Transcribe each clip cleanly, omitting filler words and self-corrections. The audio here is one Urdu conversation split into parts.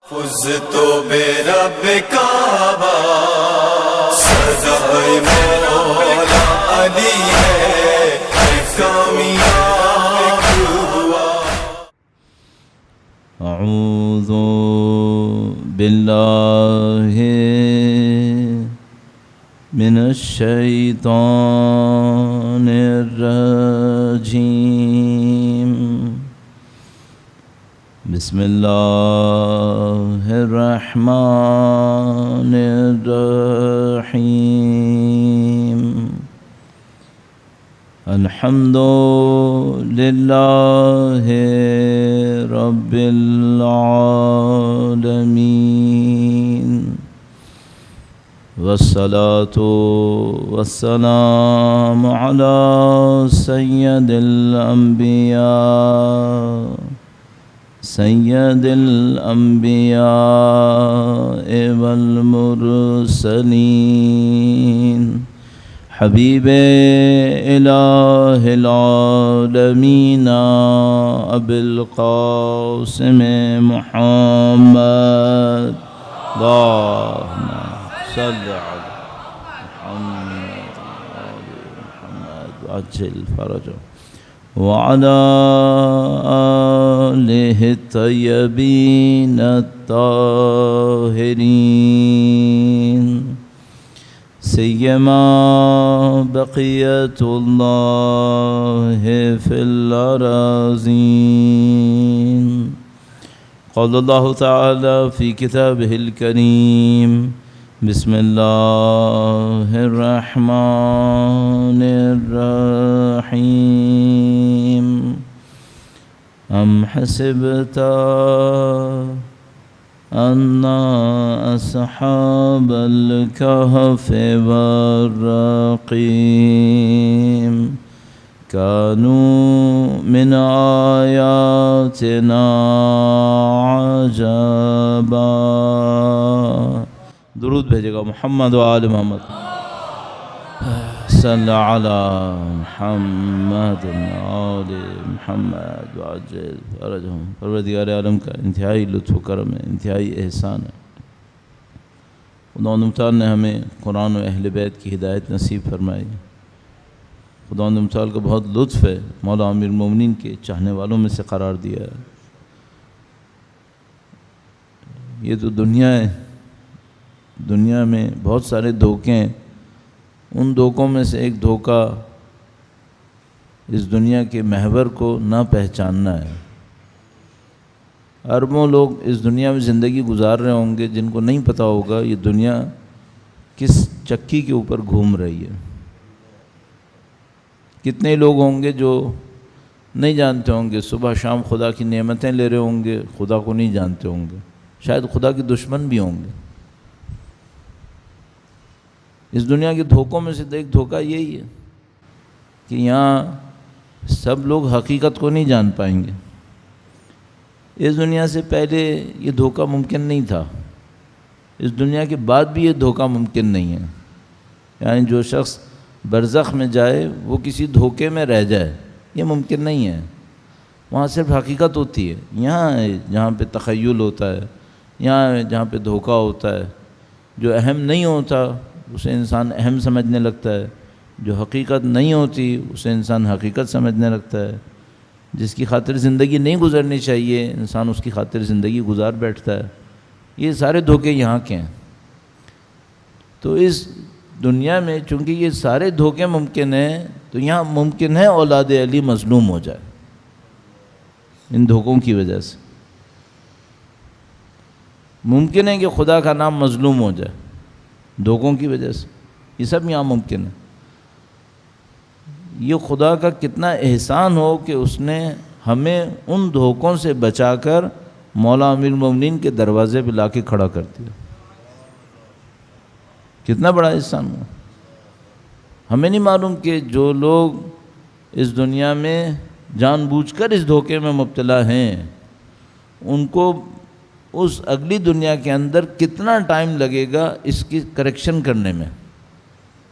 فزت برب کعبہ سزائے مولا علی ہے کامیاب ہوا۔ اعوذ باللہ من الشیطان الرجیم، بسم اللہ الرحمن الرحیم، الحمد للہ رب العالمین، والصلاة والسلام علی سید الانبیاء والمرسلین، حبیب الہ العالمین ابی القاسم محمد، اللہم صلی علی محمد وآل محمد وعجل فرجہ وعلى آلہ الطیبین الطاہرین، سیما بقیت اللہ فی الأراضین، قال اللہ تعالی فی کتابہ الکریم، بسم اللہ الرحمن الرحیم، ام حسبت ان اصحاب الکہف والرقیم كانوا من آیاتنا عجبا۔ درود بھیجے گا محمد و آل محمد، صلی علی محمد و آل محمد وعجل فرجہم۔ پروردگار عالم کا انتہائی لطف و کرم ہے، انتہائی احسان ہے۔ خدا متعال نے ہمیں قرآن و اہل بیت کی ہدایت نصیب فرمائی۔ خدا متعال کا بہت لطف ہے، مولا امیر المومنین کے چاہنے والوں میں سے قرار دیا ہے۔ یہ تو دنیا ہے، دنیا میں بہت سارے دھوکے ہیں، ان دھوکوں میں سے ایک دھوکہ اس دنیا کے محور کو نہ پہچاننا ہے۔ اربوں لوگ اس دنیا میں زندگی گزار رہے ہوں گے جن کو نہیں پتہ ہوگا یہ دنیا کس چکی کے اوپر گھوم رہی ہے۔ کتنے لوگ ہوں گے جو نہیں جانتے ہوں گے، صبح شام خدا کی نعمتیں لے رہے ہوں گے، خدا کو نہیں جانتے ہوں گے، شاید خدا کے دشمن بھی ہوں گے۔ اس دنیا کے دھوکوں میں سے ایک دھوکہ یہی ہے کہ یہاں سب لوگ حقیقت کو نہیں جان پائیں گے۔ اس دنیا سے پہلے یہ دھوکہ ممکن نہیں تھا، اس دنیا کے بعد بھی یہ دھوکہ ممکن نہیں ہے۔ یعنی جو شخص برزخ میں جائے وہ کسی دھوکے میں رہ جائے، یہ ممکن نہیں ہے۔ وہاں صرف حقیقت ہوتی ہے۔ یہاں جہاں پہ تخیل ہوتا ہے، یہاں جہاں پہ دھوکہ ہوتا ہے، جو اہم نہیں ہوتا اسے انسان اہم سمجھنے لگتا ہے، جو حقیقت نہیں ہوتی اسے انسان حقیقت سمجھنے لگتا ہے، جس کی خاطر زندگی نہیں گزرنی چاہیے انسان اس کی خاطر زندگی گزار بیٹھتا ہے۔ یہ سارے دھوکے یہاں کے ہیں۔ تو اس دنیا میں چونکہ یہ سارے دھوکے ممکن ہیں تو یہاں ممکن ہے اولاد علی مظلوم ہو جائے ان دھوکوں کی وجہ سے۔ ممکن ہے کہ خدا کا نام مظلوم ہو جائے دھوکوں کی وجہ سے، یہ سب یہاں ممکن ہے۔ یہ خدا کا کتنا احسان ہو کہ اس نے ہمیں ان دھوکوں سے بچا کر مولا امیر المومنین کے دروازے پہ لا کے کھڑا کر دیا۔ کتنا بڑا احسان ہو۔ ہمیں نہیں معلوم کہ جو لوگ اس دنیا میں جان بوجھ کر اس دھوکے میں مبتلا ہیں ان کو اس اگلی دنیا کے اندر کتنا ٹائم لگے گا اس کی کریکشن کرنے میں،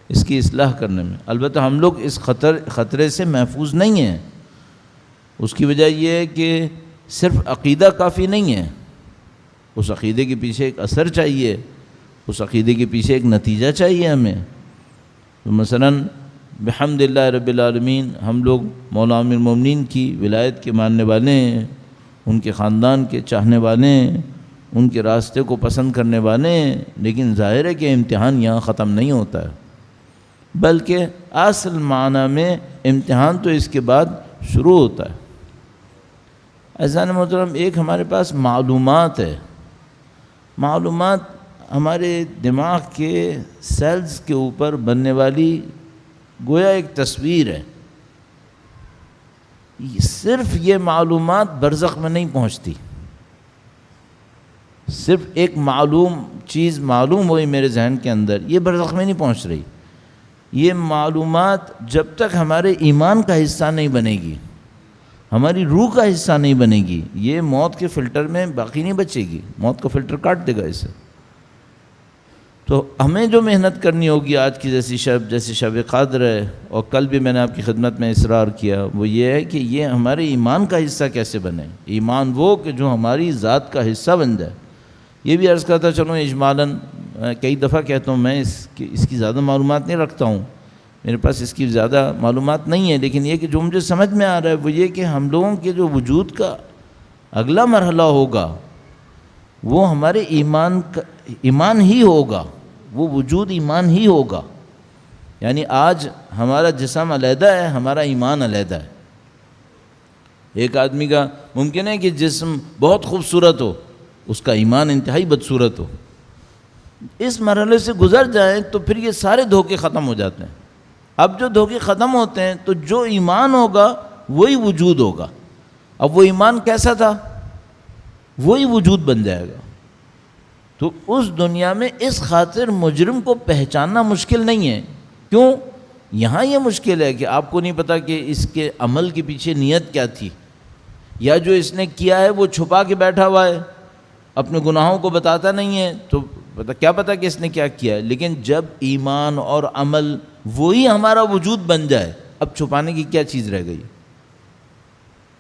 اس کی اصلاح کرنے میں۔ البتہ ہم لوگ اس خطرے سے محفوظ نہیں ہیں۔ اس کی وجہ یہ ہے کہ صرف عقیدہ کافی نہیں ہے، اس عقیدے کے پیچھے ایک اثر چاہیے، اس عقیدے کے پیچھے ایک نتیجہ چاہیے ہمیں۔ تو مثلاً بحمد اللہ رب العالمین ہم لوگ مولا امیر المومنین کی ولایت کے ماننے والے ہیں، ان کے خاندان کے چاہنے والے ہیں، ان کے راستے کو پسند کرنے والے ہیں، لیکن ظاہر ہے کہ امتحان یہاں ختم نہیں ہوتا ہے، بلکہ اصل معنی میں امتحان تو اس کے بعد شروع ہوتا ہے۔ عزیزان محترم، ایک ہمارے پاس معلومات ہے، معلومات ہمارے دماغ کے سیلز کے اوپر بننے والی گویا ایک تصویر ہے۔ صرف یہ معلومات برزخ میں نہیں پہنچتی، صرف ایک معلوم چیز معلوم ہوئی میرے ذہن کے اندر، یہ برزخ میں نہیں پہنچ رہی۔ یہ معلومات جب تک ہمارے ایمان کا حصہ نہیں بنے گی، ہماری روح کا حصہ نہیں بنے گی، یہ موت کے فلٹر میں باقی نہیں بچے گی، موت کا فلٹر کاٹ دے گا اسے۔ تو ہمیں جو محنت کرنی ہوگی آج کی جیسی شب قدر ہے، اور کل بھی میں نے آپ کی خدمت میں اصرار کیا، وہ یہ ہے کہ یہ ہمارے ایمان کا حصہ کیسے بنے، ایمان وہ کہ جو ہماری ذات کا حصہ بن جائے۔ یہ بھی عرض کرتا چلوں اجمالاً، کئی دفعہ کہتا ہوں میں اس کی زیادہ معلومات نہیں رکھتا ہوں، میرے پاس اس کی زیادہ معلومات نہیں ہے، لیکن یہ کہ جو مجھے سمجھ میں آ رہا ہے وہ یہ کہ ہم لوگوں کے جو وجود کا اگلا مرحلہ ہوگا وہ ہمارے ایمان ہی ہوگا، وہ وجود ایمان ہی ہوگا۔ یعنی آج ہمارا جسم علیحدہ ہے، ہمارا ایمان علیحدہ ہے۔ ایک آدمی کا ممکن ہے کہ جسم بہت خوبصورت ہو، اس کا ایمان انتہائی بدصورت ہو۔ اس مرحلے سے گزر جائیں تو پھر یہ سارے دھوکے ختم ہو جاتے ہیں۔ اب جو دھوکے ختم ہوتے ہیں تو جو ایمان ہوگا وہی وجود ہوگا۔ اب وہ ایمان کیسا تھا وہی وجود بن جائے گا۔ تو اس دنیا میں اس خاطر مجرم کو پہچاننا مشکل نہیں ہے۔ کیوں؟ یہاں یہ مشکل ہے کہ آپ کو نہیں پتا کہ اس کے عمل کے پیچھے نیت کیا تھی، یا جو اس نے کیا ہے وہ چھپا کے بیٹھا ہوا ہے، اپنے گناہوں کو بتاتا نہیں ہے، تو کیا پتا کہ اس نے کیا کیا ہے۔ لیکن جب ایمان اور عمل وہی ہمارا وجود بن جائے، اب چھپانے کی کیا چیز رہ گئی۔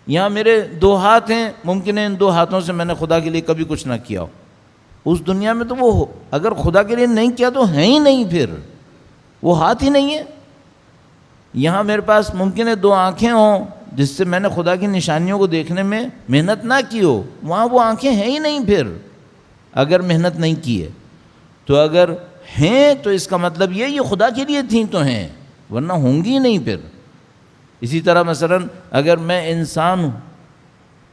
یہاں میرے 2 ہاتھ ہیں، ممکن ہے ان 2 ہاتھوں سے میں نے خدا کے لیے کبھی کچھ نہ کیا ہو۔ اس دنیا میں تو وہ اگر خدا کے لیے نہیں کیا تو ہے ہی نہیں، پھر وہ ہاتھ ہی نہیں ہے۔ یہاں میرے پاس ممکن ہے 2 آنکھیں ہوں جس سے میں نے خدا کی نشانیوں کو دیکھنے میں محنت نہ کی ہو، وہاں وہ آنکھیں ہیں ہی نہیں پھر اگر محنت نہیں کی ہے۔ تو اگر ہیں تو اس کا مطلب یہ خدا کے لیے تھیں تو ہیں، ورنہ ہوں گی نہیں پھر۔ اسی طرح مثلا اگر میں انسان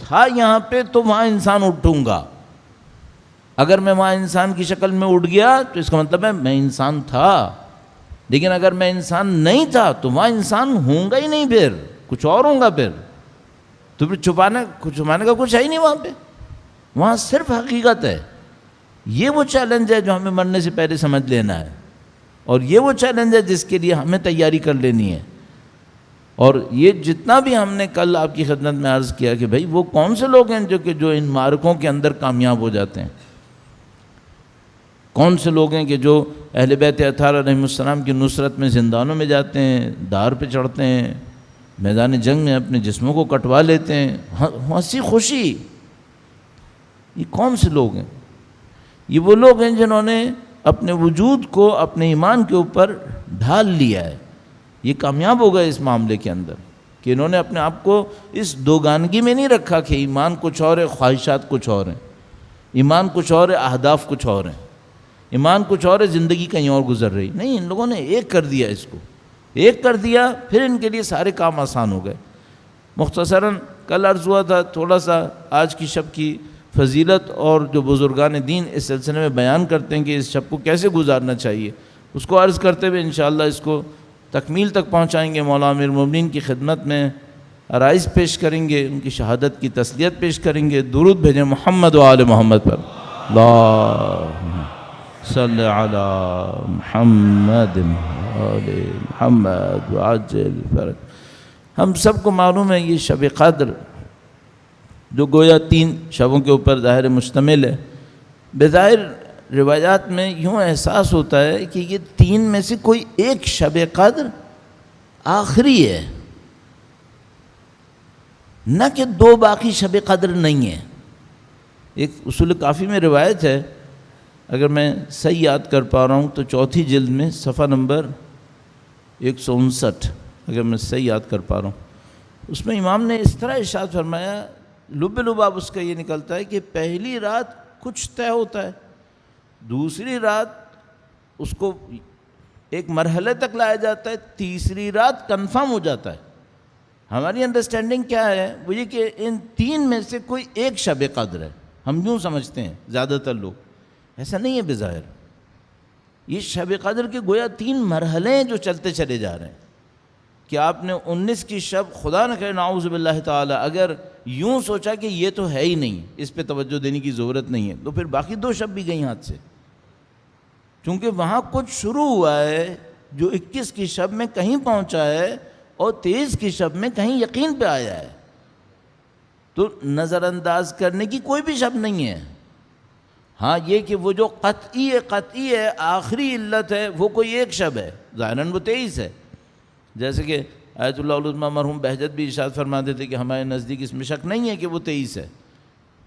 تھا یہاں پہ تو وہاں انسان اٹھوں گا، اگر میں وہاں انسان کی شکل میں اٹھ گیا تو اس کا مطلب ہے میں انسان تھا، لیکن اگر میں انسان نہیں تھا تو وہاں انسان ہوں گا ہی نہیں، پھر کچھ اور ہوں گا پھر۔ تو پھر چھپانے کا کچھ ہے ہی نہیں وہاں پہ، وہاں صرف حقیقت ہے۔ یہ وہ چیلنج ہے جو ہمیں مرنے سے پہلے سمجھ لینا ہے، اور یہ وہ چیلنج ہے جس کے لیے ہمیں تیاری کر لینی ہے۔ اور یہ جتنا بھی ہم نے کل آپ کی خدمت میں عرض کیا کہ بھائی وہ کون سے لوگ ہیں جو ان معرکوں کے اندر کامیاب ہو جاتے ہیں، کون سے لوگ ہیں کہ جو اہل بیت اطہار علیہ السلام کی نصرت میں زندانوں میں جاتے ہیں، دار پہ چڑھتے ہیں، میدان جنگ میں اپنے جسموں کو کٹوا لیتے ہیں، ہنسی خوشی۔ یہ کون سے لوگ ہیں؟ یہ وہ لوگ ہیں جنہوں نے اپنے وجود کو اپنے ایمان کے اوپر ڈھال لیا ہے۔ یہ کامیاب ہو گئے اس معاملے کے اندر کہ انہوں نے اپنے آپ کو اس دوگانگی میں نہیں رکھا کہ ایمان کچھ اور ہے، خواہشات کچھ اور ہیں، ایمان کچھ اور ہے، اہداف کچھ اور ہیں، ایمان کچھ اور ہے، زندگی کہیں اور گزر رہی۔ نہیں، ان لوگوں نے ایک کر دیا، اس کو ایک کر دیا، پھر ان کے لیے سارے کام آسان ہو گئے۔ مختصراً کل عرض ہوا تھا تھوڑا سا آج کی شب کی فضیلت، اور جو بزرگان دین اس سلسلے میں بیان کرتے ہیں کہ اس شب کو کیسے گزارنا چاہیے، اس کو عرض کرتے ہوئے انشاءاللہ اس کو تکمیل تک پہنچائیں گے۔ مولا امیر المومنین کی خدمت میں عرائض پیش کریں گے، ان کی شہادت کی تسلیت پیش کریں گے۔ درود بھیجیں محمد و آل محمد پر۔ اللہم صلی علی محمد آل محمد وعجل فرج۔ ہم سب کو معلوم ہے یہ شب قدر جو گویا 3 شبوں کے اوپر ظاہر مشتمل ہے، بظاہر روایات میں یوں احساس ہوتا ہے کہ یہ 3 میں سے کوئی ایک شب قدر آخری ہے، نہ کہ 2 باقی شب قدر نہیں ہیں۔ ایک اصول کافی میں روایت ہے، اگر میں صحیح یاد کر پا رہا ہوں تو 4 جلد میں صفحہ نمبر 159، اگر میں صحیح یاد کر پا رہا ہوں، اس میں امام نے اس طرح ارشاد فرمایا، لب لباب اس کا یہ نکلتا ہے کہ پہلی رات کچھ طے ہوتا ہے، دوسری رات اس کو ایک مرحلے تک لایا جاتا ہے، تیسری رات کنفرم ہو جاتا ہے۔ ہماری انڈرسٹینڈنگ کیا ہے؟ وہ یہ کہ ان 3 میں سے کوئی ایک شب قدر ہے، ہم یوں سمجھتے ہیں زیادہ تر لوگ، ایسا نہیں ہے بظاہر۔ یہ شب قدر کے گویا 3 مرحلے ہیں جو چلتے چلے جا رہے ہیں، کہ آپ نے 19 کی شب خدا نہ کرے نعوذ باللہ تعالی اگر یوں سوچا کہ یہ تو ہے ہی نہیں، اس پہ توجہ دینے کی ضرورت نہیں ہے، تو پھر باقی 2 شب بھی گئیں ہاتھ سے، چونکہ وہاں کچھ شروع ہوا ہے جو 21 کی شب میں کہیں پہنچا ہے اور 23 کی شب میں کہیں یقین پہ آیا ہے، تو نظر انداز کرنے کی کوئی بھی شب نہیں ہے۔ ہاں یہ کہ وہ جو قطعی ہے آخری علت ہے وہ کوئی ایک شب ہے، ظاہراً وہ 23 ہے، جیسے کہ آیت اللہ العظمیٰ مرحوم بہجت بھی ارشاد فرماتے تھے کہ ہمارے نزدیک اس میں شک نہیں ہے کہ وہ 23 ہے،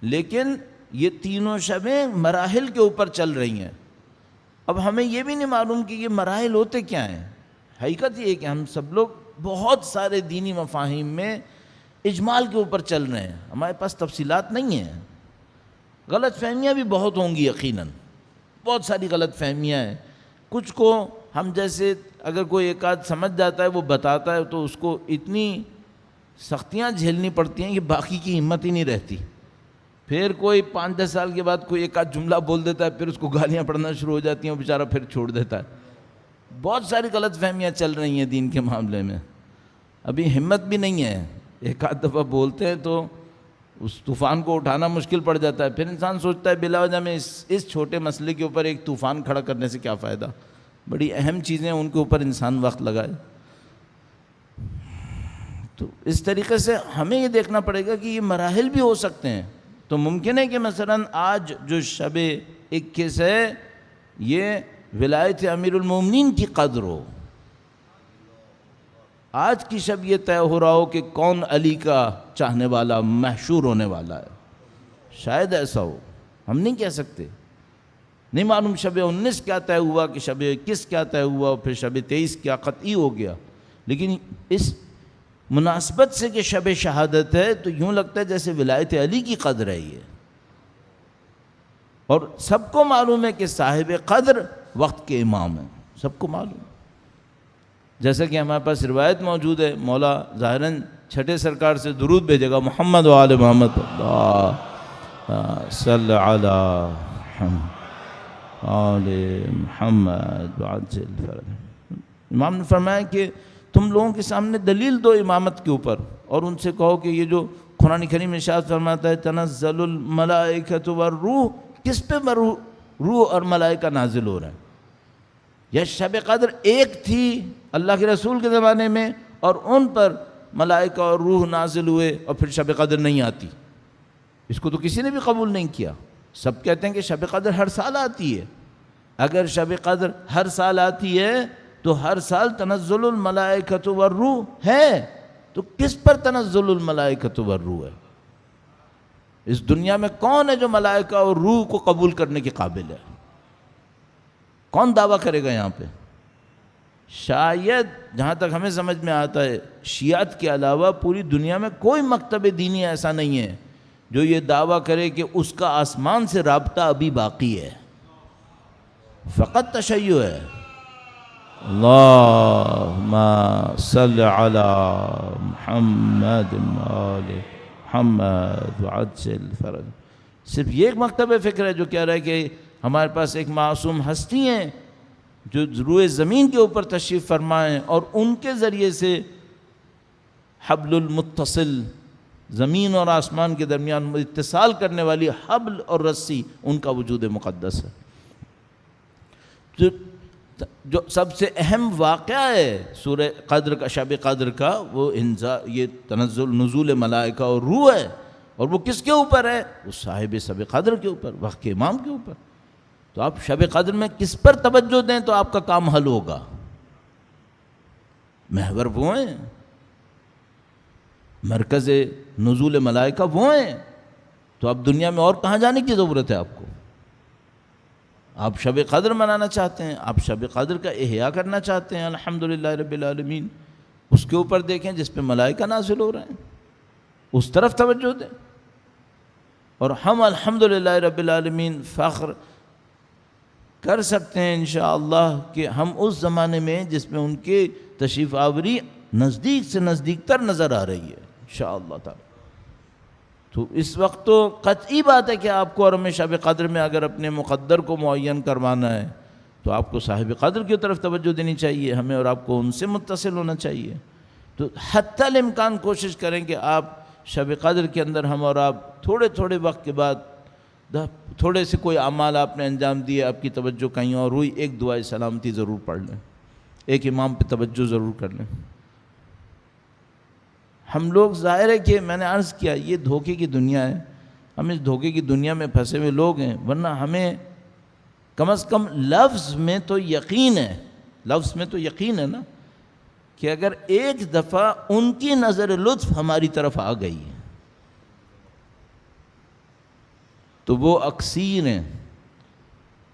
لیکن یہ تینوں شبیں مراحل کے اوپر چل رہی ہیں۔ اب ہمیں یہ بھی نہیں معلوم کہ یہ مراحل ہوتے کیا ہیں۔ حقیقت یہ ہے کہ ہم سب لوگ بہت سارے دینی مفاہیم میں اجمال کے اوپر چل رہے ہیں، ہمارے پاس تفصیلات نہیں ہیں۔ غلط فہمیاں بھی بہت ہوں گی یقیناً، بہت ساری غلط فہمیاں ہیں، کچھ کو ہم جیسے اگر کوئی ایک آدھ سمجھ جاتا ہے وہ بتاتا ہے تو اس کو اتنی سختیاں جھیلنی پڑتی ہیں کہ باقی کی ہمت ہی نہیں رہتی، پھر کوئی 5-10 سال کے بعد کوئی ایک آدھ جملہ بول دیتا ہے، پھر اس کو گالیاں پڑنا شروع ہو جاتی ہیں، وہ بیچارہ پھر چھوڑ دیتا ہے۔ بہت ساری غلط فہمیاں چل رہی ہیں دین کے معاملے میں، ابھی ہمت بھی نہیں ہے، ایک آدھ دفعہ بولتے ہیں تو اس طوفان کو اٹھانا مشکل پڑ جاتا ہے، پھر انسان سوچتا ہے بلا وجہ میں اس چھوٹے مسئلے کے اوپر ایک طوفان کھڑا کرنے سے کیا فائدہ، بڑی اہم چیزیں ان کے اوپر انسان وقت لگائے۔ تو اس طریقے سے ہمیں یہ دیکھنا پڑے گا کہ یہ مراحل بھی ہو سکتے ہیں، تو ممکن ہے کہ مثلا آج جو شب 21 ہے یہ ولایت امیر المومنین کی قدر ہو، آج کی شب یہ طے ہو رہا ہو کہ کون علی کا چاہنے والا محشور ہونے والا ہے، شاید ایسا ہو، ہم نہیں کہہ سکتے، نہیں معلوم شب 19 کیا طے ہوا کہ شب 21 کیا طے ہوا پھر شب 23 کیا قطعی ہو گیا، لیکن اس مناسبت سے کہ شب شہادت ہے تو یوں لگتا ہے جیسے ولایت علی کی قدر ہے یہ، اور سب کو معلوم ہے کہ صاحب قدر وقت کے امام ہیں، سب کو معلوم، جیسا کہ ہمارے پاس روایت موجود ہے، مولا ظاہراً چھٹے سرکار سے درود بھیجے گا، محمد و آل محمد اللہ صلی علی آل محمد وعجل فرج۔ امام نے فرمایا کہ تم لوگوں کے سامنے دلیل دو امامت کے اوپر، اور ان سے کہو کہ یہ جو قرآن کریم میں ارشاد فرماتا ہے تنزل الملائکۃ والروح، کس پہ روح اور ملائکہ نازل ہو رہے ہیں؟ یہ شب قدر ایک تھی اللہ کے رسول کے زمانے میں اور ان پر ملائکہ اور روح نازل ہوئے، اور پھر شب قدر نہیں آتی، اس کو تو کسی نے بھی قبول نہیں کیا، سب کہتے ہیں کہ شب قدر ہر سال آتی ہے، اگر شب قدر ہر سال آتی ہے تو ہر سال تنزل الملائکۃ والروح ہے، تو کس پر تنزل الملائکۃ والروح ہے؟ اس دنیا میں کون ہے جو ملائکہ اور روح کو قبول کرنے کے قابل ہے؟ کون دعویٰ کرے گا یہاں پہ؟ شاید جہاں تک ہمیں سمجھ میں آتا ہے شیعت کے علاوہ پوری دنیا میں کوئی مکتب دینی ایسا نہیں ہے جو یہ دعویٰ کرے کہ اس کا آسمان سے رابطہ ابھی باقی ہے، فقط تشیع ہے۔ اللہم صلی علی محمد آل محمد وعجل فرج۔ صرف یہ ایک مکتب فکر ہے جو کہہ رہا ہے کہ ہمارے پاس ایک معصوم ہستی ہیں جو روئے زمین کے اوپر تشریف فرمائیں، اور ان کے ذریعے سے حبل المتصل، زمین اور آسمان کے درمیان اتصال کرنے والی حبل اور رسی، ان کا وجود مقدس ہے۔ جو سب سے اہم واقعہ ہے سورہ قدر کا، شب قدر کا، وہ یہ تنزل نزول ملائکہ اور روح ہے، اور وہ کس کے اوپر ہے؟ وہ صاحب شب قدر کے اوپر، وقت کے امام کے اوپر۔ تو آپ شب قدر میں کس پر توجہ دیں تو آپ کا کام حل ہوگا؟ محور وہ ہیں، مرکز نزول ملائکہ وہ ہیں، تو اب دنیا میں اور کہاں جانے کی ضرورت ہے آپ کو؟ آپ شب قدر منانا چاہتے ہیں، آپ شب قدر کا احیاء کرنا چاہتے ہیں، الحمدللہ رب العالمین، اس کے اوپر دیکھیں جس پہ ملائکہ نازل ہو رہے ہیں، اس طرف توجہ دیں۔ اور ہم الحمدللہ رب العالمین فخر کر سکتے ہیں انشاءاللہ کہ ہم اس زمانے میں جس میں ان کے تشریف آوری نزدیک سے نزدیک تر نظر آ رہی ہے انشاءاللہ تعالی۔ تو اس وقت تو قطعی بات ہے کہ آپ کو اور ہمیں شب قدر میں اگر اپنے مقدر کو معین کروانا ہے تو آپ کو صاحب قدر کی طرف توجہ دینی چاہیے، ہمیں اور آپ کو ان سے متصل ہونا چاہیے۔ تو حتی الامکان کوشش کریں کہ آپ شب قدر کے اندر ہم اور آپ تھوڑے تھوڑے وقت کے بعد تھوڑے سے کوئی اعمال آپ نے انجام دیے، آپ کی توجہ کہیں اور ہوئی، ایک دعائے سلامتی ضرور پڑھ لیں، ایک امام پہ توجہ ضرور کر لیں۔ ہم لوگ ظاہر ہے کہ میں نے عرض کیا یہ دھوکے کی دنیا ہے، ہم اس دھوکے کی دنیا میں پھنسے ہوئے لوگ ہیں، ورنہ ہمیں کم از کم لفظ میں تو یقین ہے، لفظ میں تو یقین ہے نا کہ اگر ایک دفعہ ان کی نظر لطف ہماری طرف آ گئی ہے تو وہ اکسیر ہیں،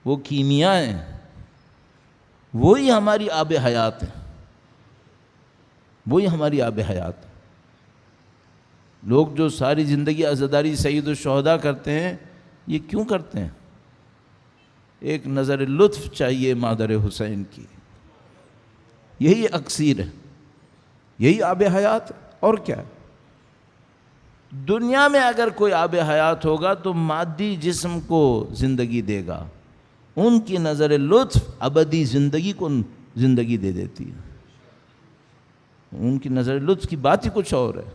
وہ کیمیا ہیں، وہی ہماری آب حیات ہے، وہی ہماری آب حیات ہے۔ لوگ جو ساری زندگی عزاداری سید الشہداء کرتے ہیں، یہ کیوں کرتے ہیں؟ ایک نظر لطف چاہیے مادر حسین کی، یہی اکسیر ہے، یہی آب حیات ہے، اور کیا ہے؟ دنیا میں اگر کوئی آب حیات ہوگا تو مادی جسم کو زندگی دے گا، ان کی نظر لطف ابدی زندگی کو زندگی دے دیتی ہے، ان کی نظر لطف کی بات ہی کچھ اور ہے۔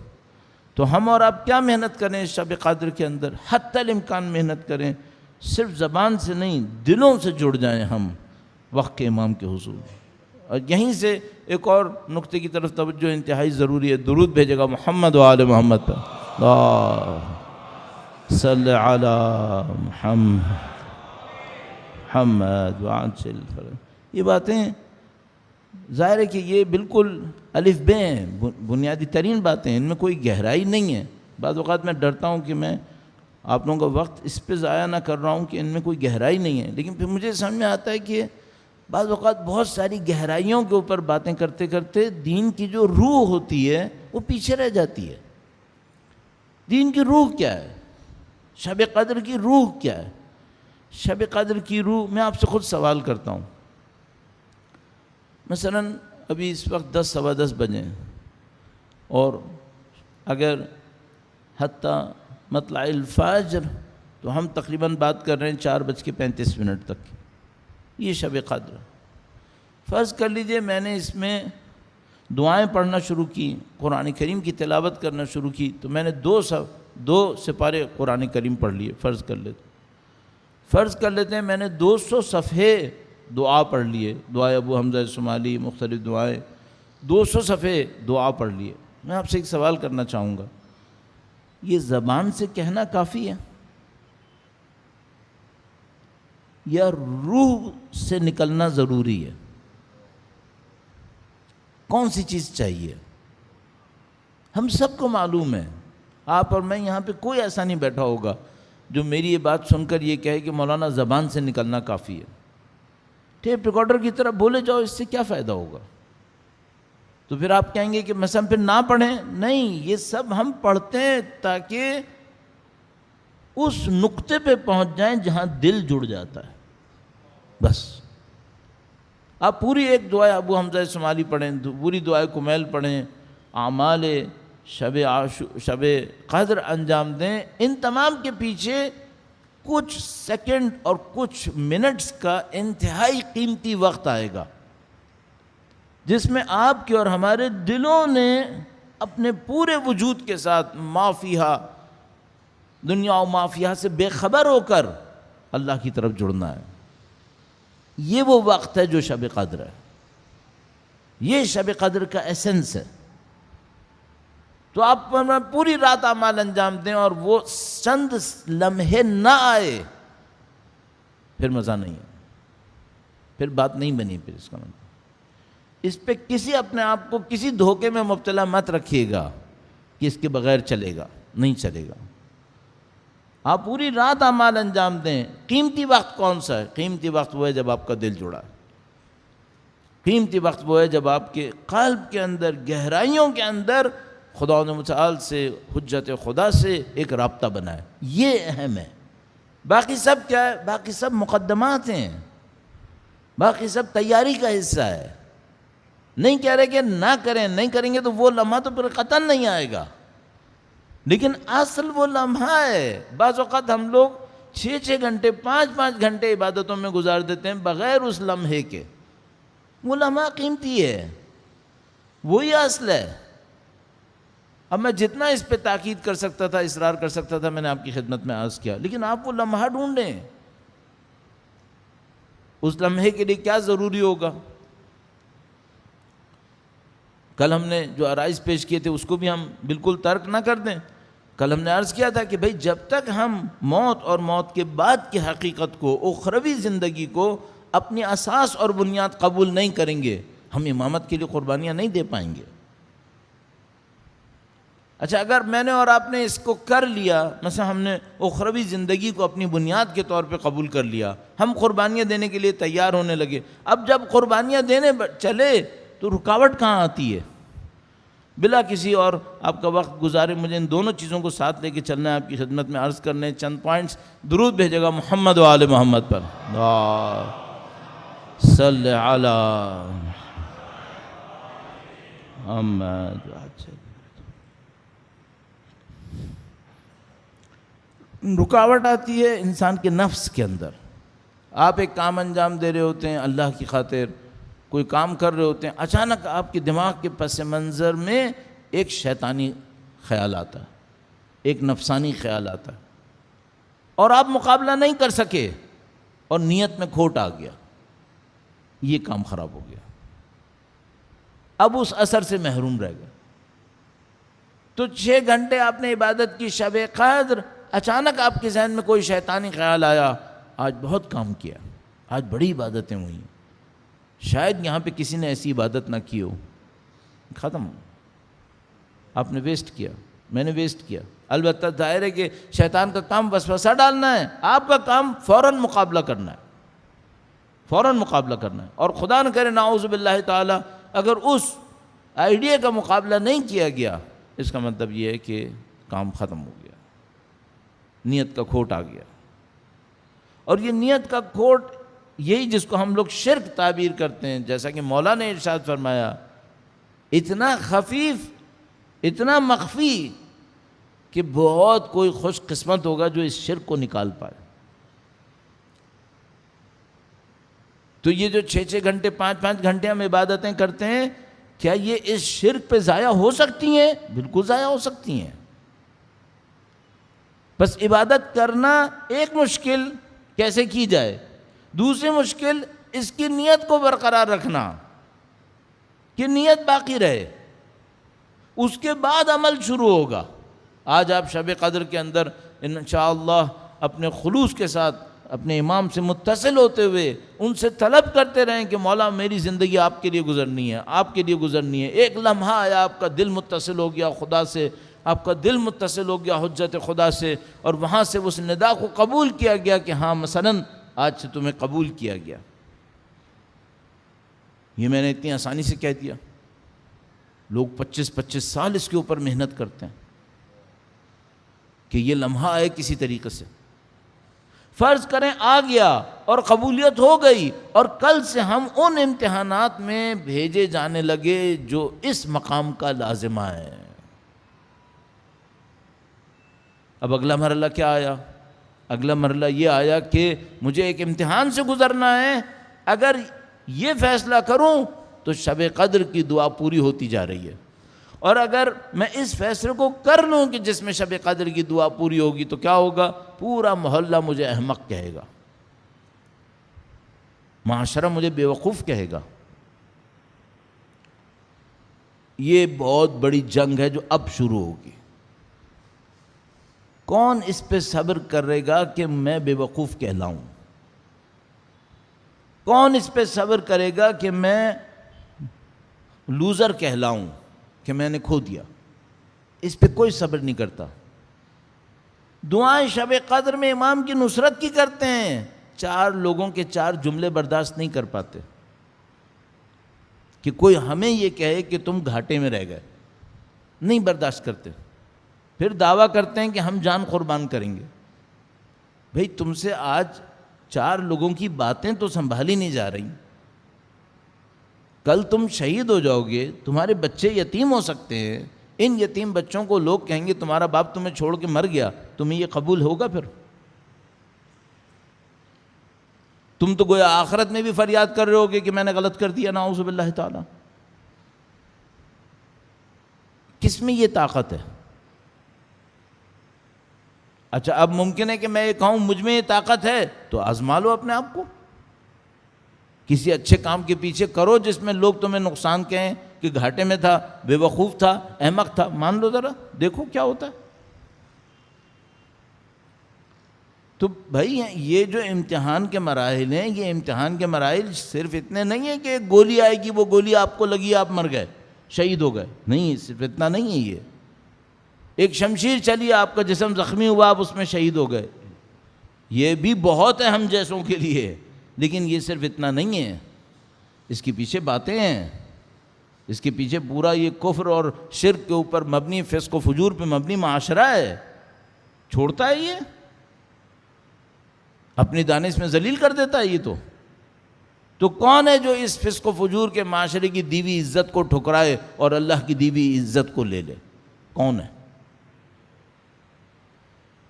تو ہم اور آپ کیا محنت کریں شب قدر کے اندر؟ حتی الامکان محنت کریں، صرف زبان سے نہیں دلوں سے جڑ جائیں ہم وقت کے امام کے حضور۔ اور یہیں سے ایک اور نقطے کی طرف توجہ انتہائی ضروری ہے، درود بھیجے گا محمد و آل محمد پر، اللہم صلی علی محمد وعجل فرج۔ یہ باتیں ظاہر ہے کہ یہ بالکل الف بے ہیں، بنیادی ترین باتیں، ان میں کوئی گہرائی نہیں ہے۔ بعض اوقات میں ڈرتا ہوں کہ میں آپ لوگوں کا وقت اس پہ ضائع نہ کر رہا ہوں کہ ان میں کوئی گہرائی نہیں ہے، لیکن پھر مجھے سمجھ میں آتا ہے کہ بعض اوقات بہت ساری گہرائیوں کے اوپر باتیں کرتے کرتے دین کی جو روح ہوتی ہے وہ پیچھے رہ جاتی ہے۔ دین کی روح کیا ہے؟ شب قدر کی روح کیا ہے؟ شب قدر کی روح، میں آپ سے خود سوال کرتا ہوں، مثلا ابھی اس وقت 10 سوا 10 بجے اور اگر حتیٰ مطلع الفجر تو ہم تقریباً بات کر رہے ہیں 4:35 تک، یہ شب قدر۔ فرض کر لیجئے میں نے اس میں دعائیں پڑھنا شروع کی، قرآن کریم کی تلاوت کرنا شروع کی، تو میں نے 2 سپارے قرآن کریم پڑھ لیے، فرض کر لیتے ہیں میں نے 200 صفحے دعا پڑھ لیے، دعائے ابو حمزہ شمالی، مختلف دعائیں، 200 صفحے دعا پڑھ لیے۔ میں آپ سے ایک سوال کرنا چاہوں گا، یہ زبان سے کہنا کافی ہے یا روح سے نکلنا ضروری ہے؟ کون سی چیز چاہیے؟ ہم سب کو معلوم ہے، آپ اور میں یہاں پہ کوئی ایسا نہیں بیٹھا ہوگا جو میری یہ بات سن کر یہ کہے کہ مولانا زبان سے نکلنا کافی ہے۔ ٹیپ ریکارڈر کی طرح بولے جاؤ، اس سے کیا فائدہ ہوگا؟ تو پھر آپ کہیں گے کہ مثلا پھر نہ پڑھیں، نہیں، یہ سب ہم پڑھتے ہیں تاکہ اس نقطے پہ پہنچ جائیں جہاں دل جڑ جاتا ہے، بس۔ آپ پوری ایک دعائے ابو حمزہ شمالی پڑھیں، پوری دعائے کمیل پڑھیں، اعمال شب قدر انجام دیں، ان تمام کے پیچھے کچھ سیکنڈ اور کچھ منٹس کا انتہائی قیمتی وقت آئے گا جس میں آپ کے اور ہمارے دلوں نے اپنے پورے وجود کے ساتھ مافیہا دنیا و مافیہا سے بے خبر ہو کر اللہ کی طرف جڑنا ہے۔ یہ وہ وقت ہے جو شب قدر ہے، یہ شب قدر کا ایسنس ہے۔ تو آپ پوری رات اعمال انجام دیں اور وہ چند لمحے نہ آئے، پھر مزہ نہیں ہے، پھر بات نہیں بنی۔ پھر اس کا مطلب اس پہ کسی اپنے آپ کو کسی دھوکے میں مبتلا مت رکھیے گا کہ اس کے بغیر چلے گا، نہیں چلے گا۔ آپ پوری رات اعمال انجام دیں. قیمتی وقت کون سا ہے؟ قیمتی وقت وہ ہے جب آپ کا دل جڑا ہے. قیمتی وقت وہ ہے جب آپ کے قلب کے اندر، گہرائیوں کے اندر خدا متعال سے، حجت خدا سے ایک رابطہ بنا ہے. یہ اہم ہے. باقی سب کیا ہے؟ باقی سب مقدمات ہیں، باقی سب تیاری کا حصہ ہے. نہیں کہہ رہے کہ نہ کریں، نہیں کریں گے تو وہ لمحہ تو پھر قطعاً نہیں آئے گا، لیکن اصل وہ لمحہ ہے. بعض اوقات ہم لوگ 6 گھنٹے 5 گھنٹے عبادتوں میں گزار دیتے ہیں بغیر اس لمحے کے. وہ لمحہ قیمتی ہے، وہی اصل ہے. اب میں جتنا اس پہ تاکید کر سکتا تھا، اصرار کر سکتا تھا، میں نے آپ کی خدمت میں عرض کیا. لیکن آپ وہ لمحہ ڈھونڈیں. اس لمحے کے لیے کیا ضروری ہوگا؟ کل ہم نے جو عرائض پیش کیے تھے اس کو بھی ہم بالکل ترک نہ کر دیں. کل ہم نے عرض کیا تھا کہ بھئی جب تک ہم موت اور موت کے بعد کی حقیقت کو، اخروی زندگی کو اپنی اساس اور بنیاد قبول نہیں کریں گے، ہم امامت کے لیے قربانیاں نہیں دے پائیں گے. اچھا، اگر میں نے اور آپ نے اس کو کر لیا، مثلا ہم نے اخروی زندگی کو اپنی بنیاد کے طور پہ قبول کر لیا، ہم قربانیاں دینے کے لیے تیار ہونے لگے. اب جب قربانیاں دینے چلے تو رکاوٹ کہاں آتی ہے؟ بلا کسی اور آپ کا وقت گزارے مجھے ان دونوں چیزوں کو ساتھ لے کے چلنا ہے. آپ کی خدمت میں عرض کرنے چند پوائنٹس. درود بھیجے گا محمد و آل محمد پر. صلی علی محمد. رکاوٹ آتی ہے انسان کے نفس کے اندر. آپ ایک کام انجام دے رہے ہوتے ہیں اللہ کی خاطر، کوئی کام کر رہے ہوتے ہیں، اچانک آپ کے دماغ کے پس منظر میں ایک شیطانی خیال آتا ہے، ایک نفسانی خیال آتا ہے، اور آپ مقابلہ نہیں کر سکے اور نیت میں کھوٹ آ گیا. یہ کام خراب ہو گیا، اب اس اثر سے محروم رہ گئے. تو 6 گھنٹے آپ نے عبادت کی، شب قدر، اچانک آپ کے ذہن میں کوئی شیطانی خیال آیا، آج بہت کام کیا، آج بڑی عبادتیں ہوئیں، شاید یہاں پہ کسی نے ایسی عبادت نہ کی ہو. ختم، آپ نے ویسٹ کیا، میں نے ویسٹ کیا. البتہ ظاہر ہے کہ شیطان کا کام وسوسہ ڈالنا ہے، آپ کا کام فوراً مقابلہ کرنا ہے، فوراً مقابلہ کرنا ہے. اور خدا نہ کرے نعوذ باللہ تعالی اگر اس آئیڈیا کا مقابلہ نہیں کیا گیا، اس کا مطلب یہ ہے کہ کام ختم ہو گیا، نیت کا کھوٹ آ گیا. اور یہ نیت کا کھوٹ یہی جس کو ہم لوگ شرک تعبیر کرتے ہیں، جیسا کہ مولا نے ارشاد فرمایا، اتنا خفیف، اتنا مخفی کہ بہت کوئی خوش قسمت ہوگا جو اس شرک کو نکال پائے. تو یہ جو 6 گھنٹے 5 گھنٹے ہم عبادتیں کرتے ہیں، کیا یہ اس شرک پہ ضائع ہو سکتی ہیں؟ بالکل ضائع ہو سکتی ہیں. بس عبادت کرنا ایک مشکل، کیسے کی جائے. دوسری مشکل اس کی نیت کو برقرار رکھنا، کہ نیت باقی رہے، اس کے بعد عمل شروع ہوگا. آج آپ شب قدر کے اندر انشاءاللہ اپنے خلوص کے ساتھ اپنے امام سے متصل ہوتے ہوئے ان سے طلب کرتے رہیں کہ مولا میری زندگی آپ کے لیے گزرنی ہے، آپ کے لیے گزرنی ہے. ایک لمحہ آیا آپ کا دل متصل ہو گیا خدا سے، آپ کا دل متصل ہو گیا حجت خدا سے، اور وہاں سے اس ندا کو قبول کیا گیا کہ ہاں مثلاً آج سے تمہیں قبول کیا گیا. یہ میں نے اتنی آسانی سے کہہ دیا. لوگ 25 سال اس کے اوپر محنت کرتے ہیں کہ یہ لمحہ آئے کسی طریقے سے. فرض کریں آ گیا اور قبولیت ہو گئی، اور کل سے ہم ان امتحانات میں بھیجے جانے لگے جو اس مقام کا لازمہ ہے. اب اگلا مرحلہ کیا آیا؟ اگلا مرحلہ یہ آیا کہ مجھے ایک امتحان سے گزرنا ہے. اگر یہ فیصلہ کروں تو شب قدر کی دعا پوری ہوتی جا رہی ہے، اور اگر میں اس فیصلے کو کر لوں کہ جس میں شب قدر کی دعا پوری ہوگی تو کیا ہوگا؟ پورا محلہ مجھے احمق کہے گا، معاشرہ مجھے بیوقوف کہے گا. یہ بہت بڑی جنگ ہے جو اب شروع ہوگی. کون اس پہ صبر کرے گا کہ میں بے وقوف کہلاؤں؟ کون اس پہ صبر کرے گا کہ میں لوزر کہلاؤں، کہ میں نے کھو دیا؟ اس پہ کوئی صبر نہیں کرتا. دعائیں شب قدر میں امام کی نصرت کی کرتے ہیں، 4 لوگوں کے 4 جملے برداشت نہیں کر پاتے کہ کوئی ہمیں یہ کہے کہ تم گھاٹے میں رہ گئے، نہیں برداشت کرتے، پھر دعویٰ کرتے ہیں کہ ہم جان قربان کریں گے۔ بھئی تم سے آج 4 لوگوں کی باتیں تو سنبھالی نہیں جا رہی، کل تم شہید ہو جاؤ گے، تمہارے بچے یتیم ہو سکتے ہیں، ان یتیم بچوں کو لوگ کہیں گے تمہارا باپ تمہیں چھوڑ کے مر گیا، تمہیں یہ قبول ہوگا؟ پھر تم تو گویا آخرت میں بھی فریاد کر رہے ہوگے کہ میں نے غلط کر دیا، نعوذ باللہ تعالی۔ کس میں یہ طاقت ہے؟ اچھا اب ممکن ہے کہ میں یہ کہوں مجھ میں یہ طاقت ہے، تو آزما لو اپنے آپ کو، کسی اچھے کام کے پیچھے کرو جس میں لوگ تمہیں نقصان کہیں کہ گھاٹے میں تھا، بے وقوف تھا، احمق تھا، مان لو ذرا، دیکھو کیا ہوتا ہے۔ تو بھائی یہ جو امتحان کے مراحل ہیں، یہ امتحان کے مراحل صرف اتنے نہیں ہیں کہ ایک گولی آئے گی، وہ گولی آپ کو لگی آپ مر گئے، شہید ہو گئے، نہیں، صرف اتنا نہیں ہے۔ یہ ایک شمشیر چلی، آپ کا جسم زخمی ہوا، آپ اس میں شہید ہو گئے، یہ بھی بہت ہے ہم جیسوں کے لیے، لیکن یہ صرف اتنا نہیں ہے، اس کے پیچھے باتیں ہیں، اس کے پیچھے پورا یہ کفر اور شرک کے اوپر مبنی، فسق و فجور پہ مبنی معاشرہ ہے۔ چھوڑتا ہے یہ؟ اپنی دانش میں ذلیل کر دیتا ہے یہ تو کون ہے جو اس فسق و فجور کے معاشرے کی دیوی عزت کو ٹھکرائے اور اللہ کی دیوی عزت کو لے لے؟ کون ہے؟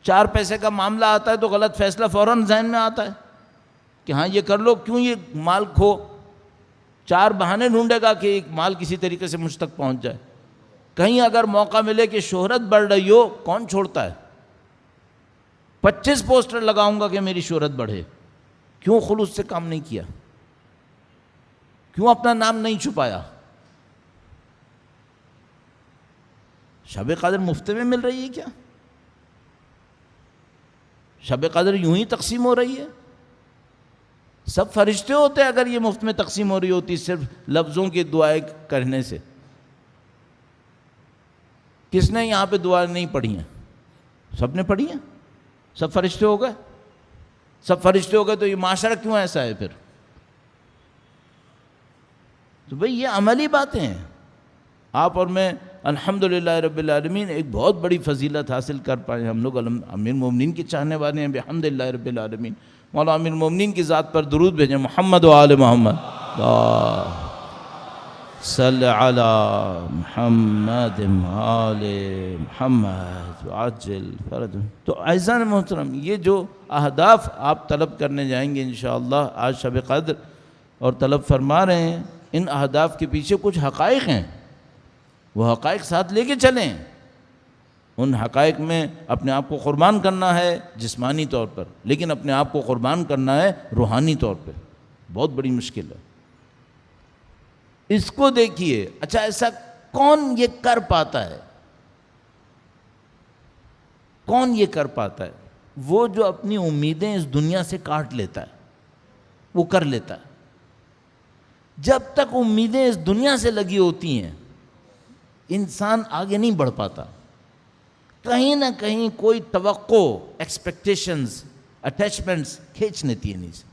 4 پیسے کا معاملہ آتا ہے تو غلط فیصلہ فوراً ذہن میں آتا ہے کہ ہاں یہ کر لو، کیوں یہ مال کھو، 4 بہانے ڈھونڈے گا کہ ایک مال کسی طریقے سے مجھ تک پہنچ جائے۔ کہیں اگر موقع ملے کہ شہرت بڑھ رہی ہو، کون چھوڑتا ہے؟ 25 پوسٹر لگاؤں گا کہ میری شہرت بڑھے، کیوں خلوص سے کام نہیں کیا؟ کیوں اپنا نام نہیں چھپایا؟ شب قدر مفت میں مل رہی ہے کیا؟ شب قدر یوں ہی تقسیم ہو رہی ہے؟ سب فرشتے ہوتے اگر یہ مفت میں تقسیم ہو رہی ہوتی صرف لفظوں کی دعائیں کرنے سے؟ کس نے یہاں پہ دعائیں نہیں پڑھی ہیں؟ سب نے پڑھی ہیں، سب فرشتے ہو گئے، سب فرشتے ہو گئے تو یہ معاشرہ کیوں ایسا ہے پھر؟ تو بھئی یہ عملی باتیں ہیں۔ آپ اور میں الحمدللہ رب العالمین ایک بہت بڑی فضیلت حاصل کر پائے، ہم لوگ امیر المومنین کے چاہنے والے ہیں، بحمدللہ رب العالمین۔ مولا امیر المومنین کی ذات پر درود بھیجیں، محمد و آل محمد، صلی علی محمد آل محمد عجل فرج۔ تو اعزائے محترم، یہ جو اہداف آپ طلب کرنے جائیں گے انشاءاللہ آج شب قدر اور طلب فرما رہے ہیں، ان اہداف کے پیچھے کچھ حقائق ہیں، وہ حقائق ساتھ لے کے چلیں۔ ان حقائق میں اپنے آپ کو قربان کرنا ہے جسمانی طور پر، لیکن اپنے آپ کو قربان کرنا ہے روحانی طور پہ، بہت بڑی مشکل ہے۔ اس کو دیکھیے، اچھا ایسا کون یہ کر پاتا ہے؟ کون یہ کر پاتا ہے؟ وہ جو اپنی امیدیں اس دنیا سے کاٹ لیتا ہے، وہ کر لیتا ہے۔ جب تک امیدیں اس دنیا سے لگی ہوتی ہیں انسان آگے نہیں بڑھ پاتا، کہیں نہ کہیں کوئی توقع، ایکسپیکٹیشنز، اٹیچمنٹس کھینچ لیتی ہے نیچے۔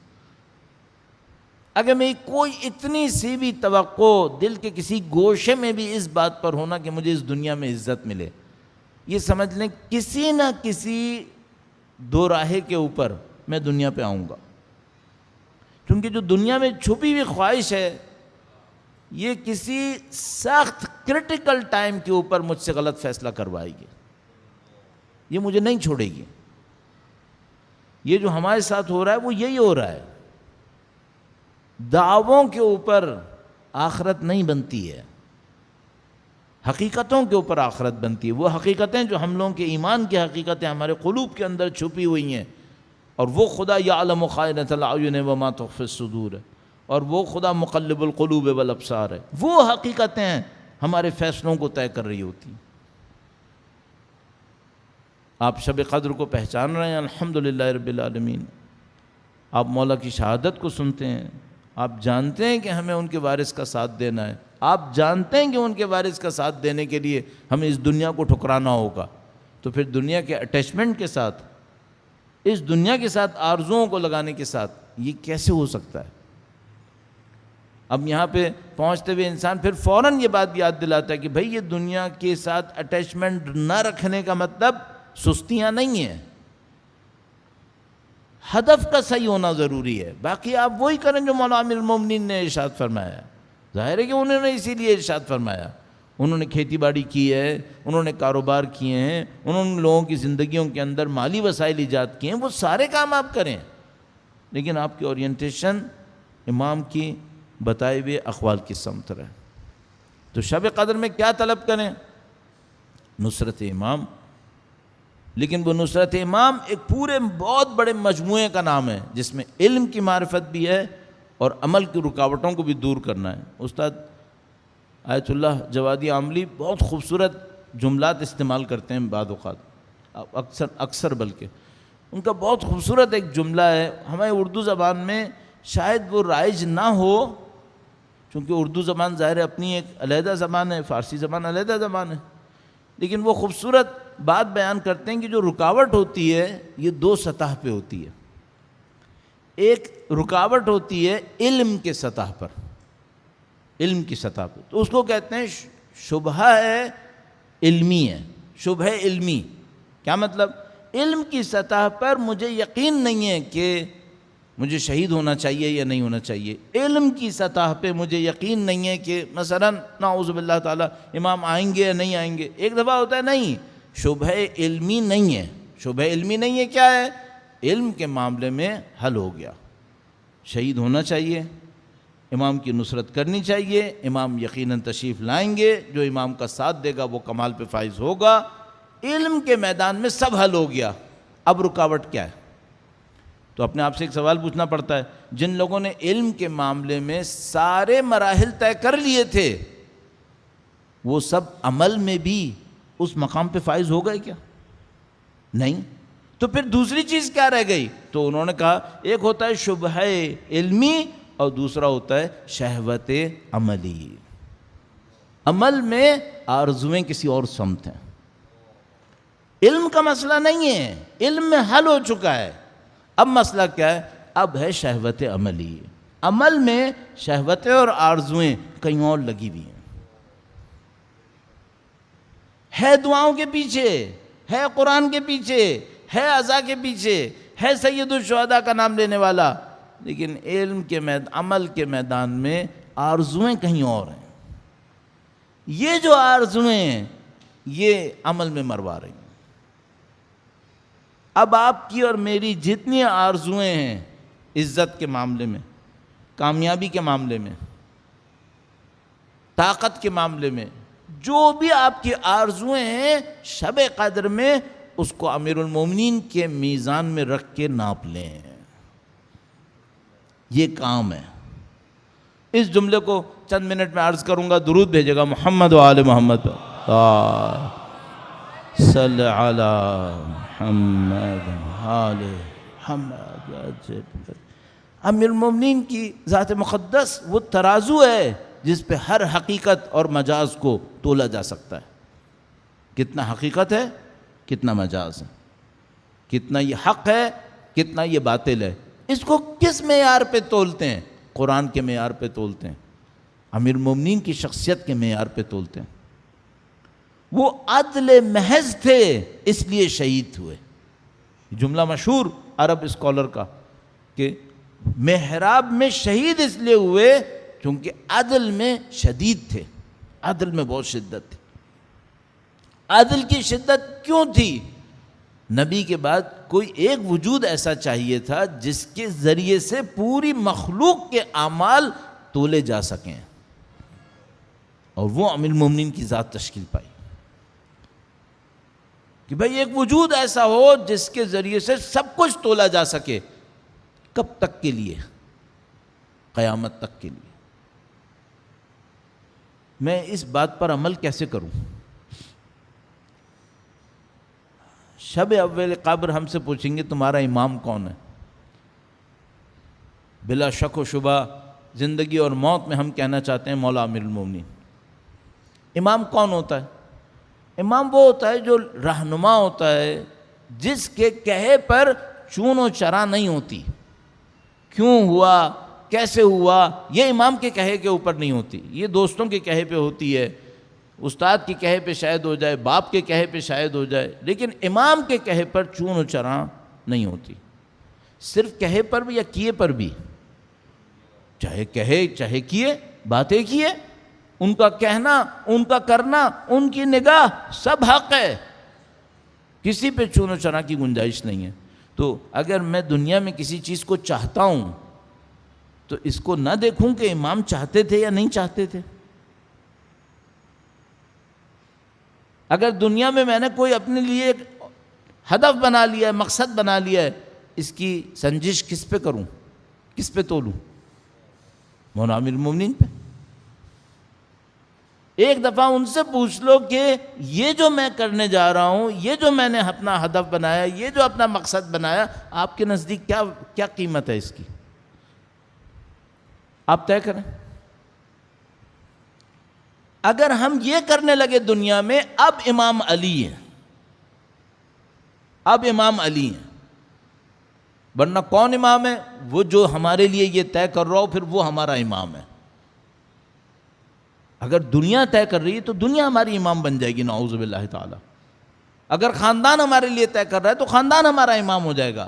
اگر میں کوئی اتنی سی بھی توقع دل کے کسی گوشے میں بھی اس بات پر ہونا کہ مجھے اس دنیا میں عزت ملے، یہ سمجھ لیں کسی نہ کسی دو راہے کے اوپر میں دنیا پہ آؤں گا، کیونکہ جو دنیا میں چھپی ہوئی خواہش ہے یہ کسی سخت کرٹیکل ٹائم کے اوپر مجھ سے غلط فیصلہ کروائے گی، یہ مجھے نہیں چھوڑے گی۔ یہ جو ہمارے ساتھ ہو رہا ہے وہ یہی ہو رہا ہے۔ دعووں کے اوپر آخرت نہیں بنتی ہے، حقیقتوں کے اوپر آخرت بنتی ہے۔ وہ حقیقتیں جو ہم لوگوں کے ایمان کی حقیقتیں ہمارے قلوب کے اندر چھپی ہوئی ہیں، اور وہ خدا یعلم خائنۃ الاعین وما تخفی الصدور ہے، اور وہ خدا مقلب القلوب والابصار ہے۔ وہ حقیقتیں ہمارے فیصلوں کو طے کر رہی ہوتی ہیں۔ آپ شب قدر کو پہچان رہے ہیں الحمدللہ رب العالمین، آپ مولا کی شہادت کو سنتے ہیں، آپ جانتے ہیں کہ ہمیں ان کے وارث کا ساتھ دینا ہے، آپ جانتے ہیں کہ ان کے وارث کا ساتھ دینے کے لیے ہمیں اس دنیا کو ٹھکرانا ہوگا، تو پھر دنیا کے اٹیچمنٹ کے ساتھ، اس دنیا کے ساتھ آرزوؤں کو لگانے کے ساتھ یہ کیسے ہو سکتا ہے؟ اب یہاں پہ پہنچتے ہوئے انسان پھر فوراً یہ بات یاد دلاتا ہے کہ بھائی یہ دنیا کے ساتھ اٹیچمنٹ نہ رکھنے کا مطلب سستیاں نہیں ہیں، ہدف کا صحیح ہونا ضروری ہے. باقی آپ وہی کریں جو مولا امیر المومنین نے ارشاد فرمایا. ظاہر ہے کہ انہوں نے اسی لیے ارشاد فرمایا. انہوں نے کھیتی باڑی کی ہے، انہوں نے کاروبار کیے ہیں، انہوں نے لوگوں کی زندگیوں کے اندر مالی وسائل ایجاد کیے ہیں، وہ سارے کام آپ کریں، لیکن آپ کی اورینٹیشن امام کی بتائے ہوئے اقوال کی سمت رہے. تو شب قدر میں کیا طلب کریں؟ نصرت امام. لیکن وہ نصرت امام ایک پورے بہت بڑے مجموعے کا نام ہے جس میں علم کی معرفت بھی ہے اور عمل کی رکاوٹوں کو بھی دور کرنا ہے. استاد آیت اللہ جوادی عاملی بہت خوبصورت جملات استعمال کرتے ہیں بعض اوقات، اکثر بلکہ ان کا بہت خوبصورت ایک جملہ ہے. ہمیں اردو زبان میں شاید وہ رائج نہ ہو، چونکہ اردو زبان ظاہر اپنی ایک علیحدہ زبان ہے، فارسی زبان علیحدہ زبان ہے، لیکن وہ خوبصورت بات بیان کرتے ہیں کہ جو رکاوٹ ہوتی ہے یہ دو سطح پہ ہوتی ہے. ایک رکاوٹ ہوتی ہے علم کے سطح پر، علم کی سطح پہ، تو اس کو کہتے ہیں شبہ ہے علمی ہے. شبہ علمی کیا مطلب؟ علم کی سطح پر مجھے یقین نہیں ہے کہ مجھے شہید ہونا چاہیے یا نہیں ہونا چاہیے. علم کی سطح پہ مجھے یقین نہیں ہے کہ مثلا نعوذ باللہ تعالی امام آئیں گے یا نہیں آئیں گے. ایک دفعہ ہوتا ہے نہیں، شبہ علمی نہیں ہے. شبہ علمی نہیں ہے، کیا ہے؟ علم کے معاملے میں حل ہو گیا، شہید ہونا چاہیے، امام کی نصرت کرنی چاہیے، امام یقیناً تشریف لائیں گے، جو امام کا ساتھ دے گا وہ کمال پہ فائز ہوگا. علم کے میدان میں سب حل ہو گیا. اب رکاوٹ کیا ہے؟ تو اپنے آپ سے ایک سوال پوچھنا پڑتا ہے، جن لوگوں نے علم کے معاملے میں سارے مراحل طے کر لیے تھے وہ سب عمل میں بھی اس مقام پہ فائز ہو گئے کیا؟ نہیں. تو پھر دوسری چیز کیا رہ گئی؟ تو انہوں نے کہا ایک ہوتا ہے شبہ علمی اور دوسرا ہوتا ہے شہوت عملی. عمل میں آرزویں کسی اور سمت ہیں. علم کا مسئلہ نہیں ہے، علم میں حل ہو چکا ہے. اب مسئلہ کیا ہے؟ اب ہے شہوت عملی. عمل میں شہوتیں اور آرزویں کہیں اور لگی ہوئی ہیں، ہے دعاؤں کے پیچھے، ہے قرآن کے پیچھے، ہے عزا کے پیچھے، ہے سید الشہداء کا نام لینے والا، لیکن علم کے عمل کے میدان میں آرزویں کہیں اور ہیں. یہ جو آرزویں ہیں یہ عمل میں مروا رہی ہیں. اب آپ کی اور میری جتنی آرزویں ہیں عزت کے معاملے میں، کامیابی کے معاملے میں، طاقت کے معاملے میں، جو بھی آپ کی آرزویں ہیں شب قدر میں اس کو امیر المومنین کے میزان میں رکھ کے ناپ لیں. یہ کام ہے. اس جملے کو چند منٹ میں عرض کروں گا، درود بھیجے گا محمد و آل محمد صلی علی محمد آل محمد. امیر المومنین کی ذات مقدس وہ ترازو ہے جس پہ ہر حقیقت اور مجاز کو تولا جا سکتا ہے. کتنا حقیقت ہے، کتنا مجاز ہے، کتنا یہ حق ہے، کتنا یہ باطل ہے. اس کو کس معیار پہ تولتے ہیں؟ قرآن کے معیار پہ تولتے ہیں، امیر المومنین کی شخصیت کے معیار پہ تولتے ہیں. وہ عدل محض تھے اس لیے شہید ہوئے. جملہ مشہور عرب اسکالر کا کہ محراب میں شہید اس لیے ہوئے کیونکہ عدل میں شدید تھے. عدل میں بہت شدت تھی. عدل کی شدت کیوں تھی؟ نبی کے بعد کوئی ایک وجود ایسا چاہیے تھا جس کے ذریعے سے پوری مخلوق کے اعمال تولے جا سکیں، اور وہ امیر المومنین کی ذات تشکیل پائی کہ بھئی ایک وجود ایسا ہو جس کے ذریعے سے سب کچھ تولا جا سکے. کب تک کے لیے؟ قیامت تک کے لیے. میں اس بات پر عمل کیسے کروں؟ شب اول قبر ہم سے پوچھیں گے تمہارا امام کون ہے؟ بلا شک و شبہ زندگی اور موت میں ہم کہنا چاہتے ہیں مولا امیر المومنین. امام کون ہوتا ہے؟ امام وہ ہوتا ہے جو رہنما ہوتا ہے، جس کے کہے پر چون و چرا نہیں ہوتی، کیوں ہوا کیسے ہوا یہ امام کے کہے کے اوپر نہیں ہوتی، یہ دوستوں کے کہے پہ ہوتی ہے، استاد کے کہے پہ شاید ہو جائے، باپ کے کہے پہ شاید ہو جائے، لیکن امام کے کہے پر چون و چرا نہیں ہوتی۔ صرف کہے پر بھی یا کیے پر بھی، چاہے کہے چاہے کیے، باتیں کیے، ان کا کہنا ان کا کرنا ان کی نگاہ سب حق ہے، کسی پہ چون و چرا کی گنجائش نہیں ہے۔ تو اگر میں دنیا میں کسی چیز کو چاہتا ہوں تو اس کو نہ دیکھوں کہ امام چاہتے تھے یا نہیں چاہتے تھے۔ اگر دنیا میں نے کوئی اپنے لیے ایک ہدف بنا لیا ہے، مقصد بنا لیا ہے، اس کی سنجش کس پہ کروں، کس پہ تولوں؟ مولا امیر المومنین پہ۔ ایک دفعہ ان سے پوچھ لو کہ یہ جو میں کرنے جا رہا ہوں، یہ جو میں نے اپنا ہدف بنایا، یہ جو اپنا مقصد بنایا، آپ کے نزدیک کیا قیمت ہے اس کی؟ آپ طے کریں۔ اگر ہم یہ کرنے لگے دنیا میں، اب امام علی ہیں، اب امام علی ہیں، ورنہ کون امام ہے؟ وہ جو ہمارے لیے یہ طے کر رہا ہو، پھر وہ ہمارا امام ہے۔ اگر دنیا طے کر رہی ہے تو دنیا ہماری امام بن جائے گی، نعوذ باللہ تعالی۔ اگر خاندان ہمارے لیے طے کر رہا ہے تو خاندان ہمارا امام ہو جائے گا۔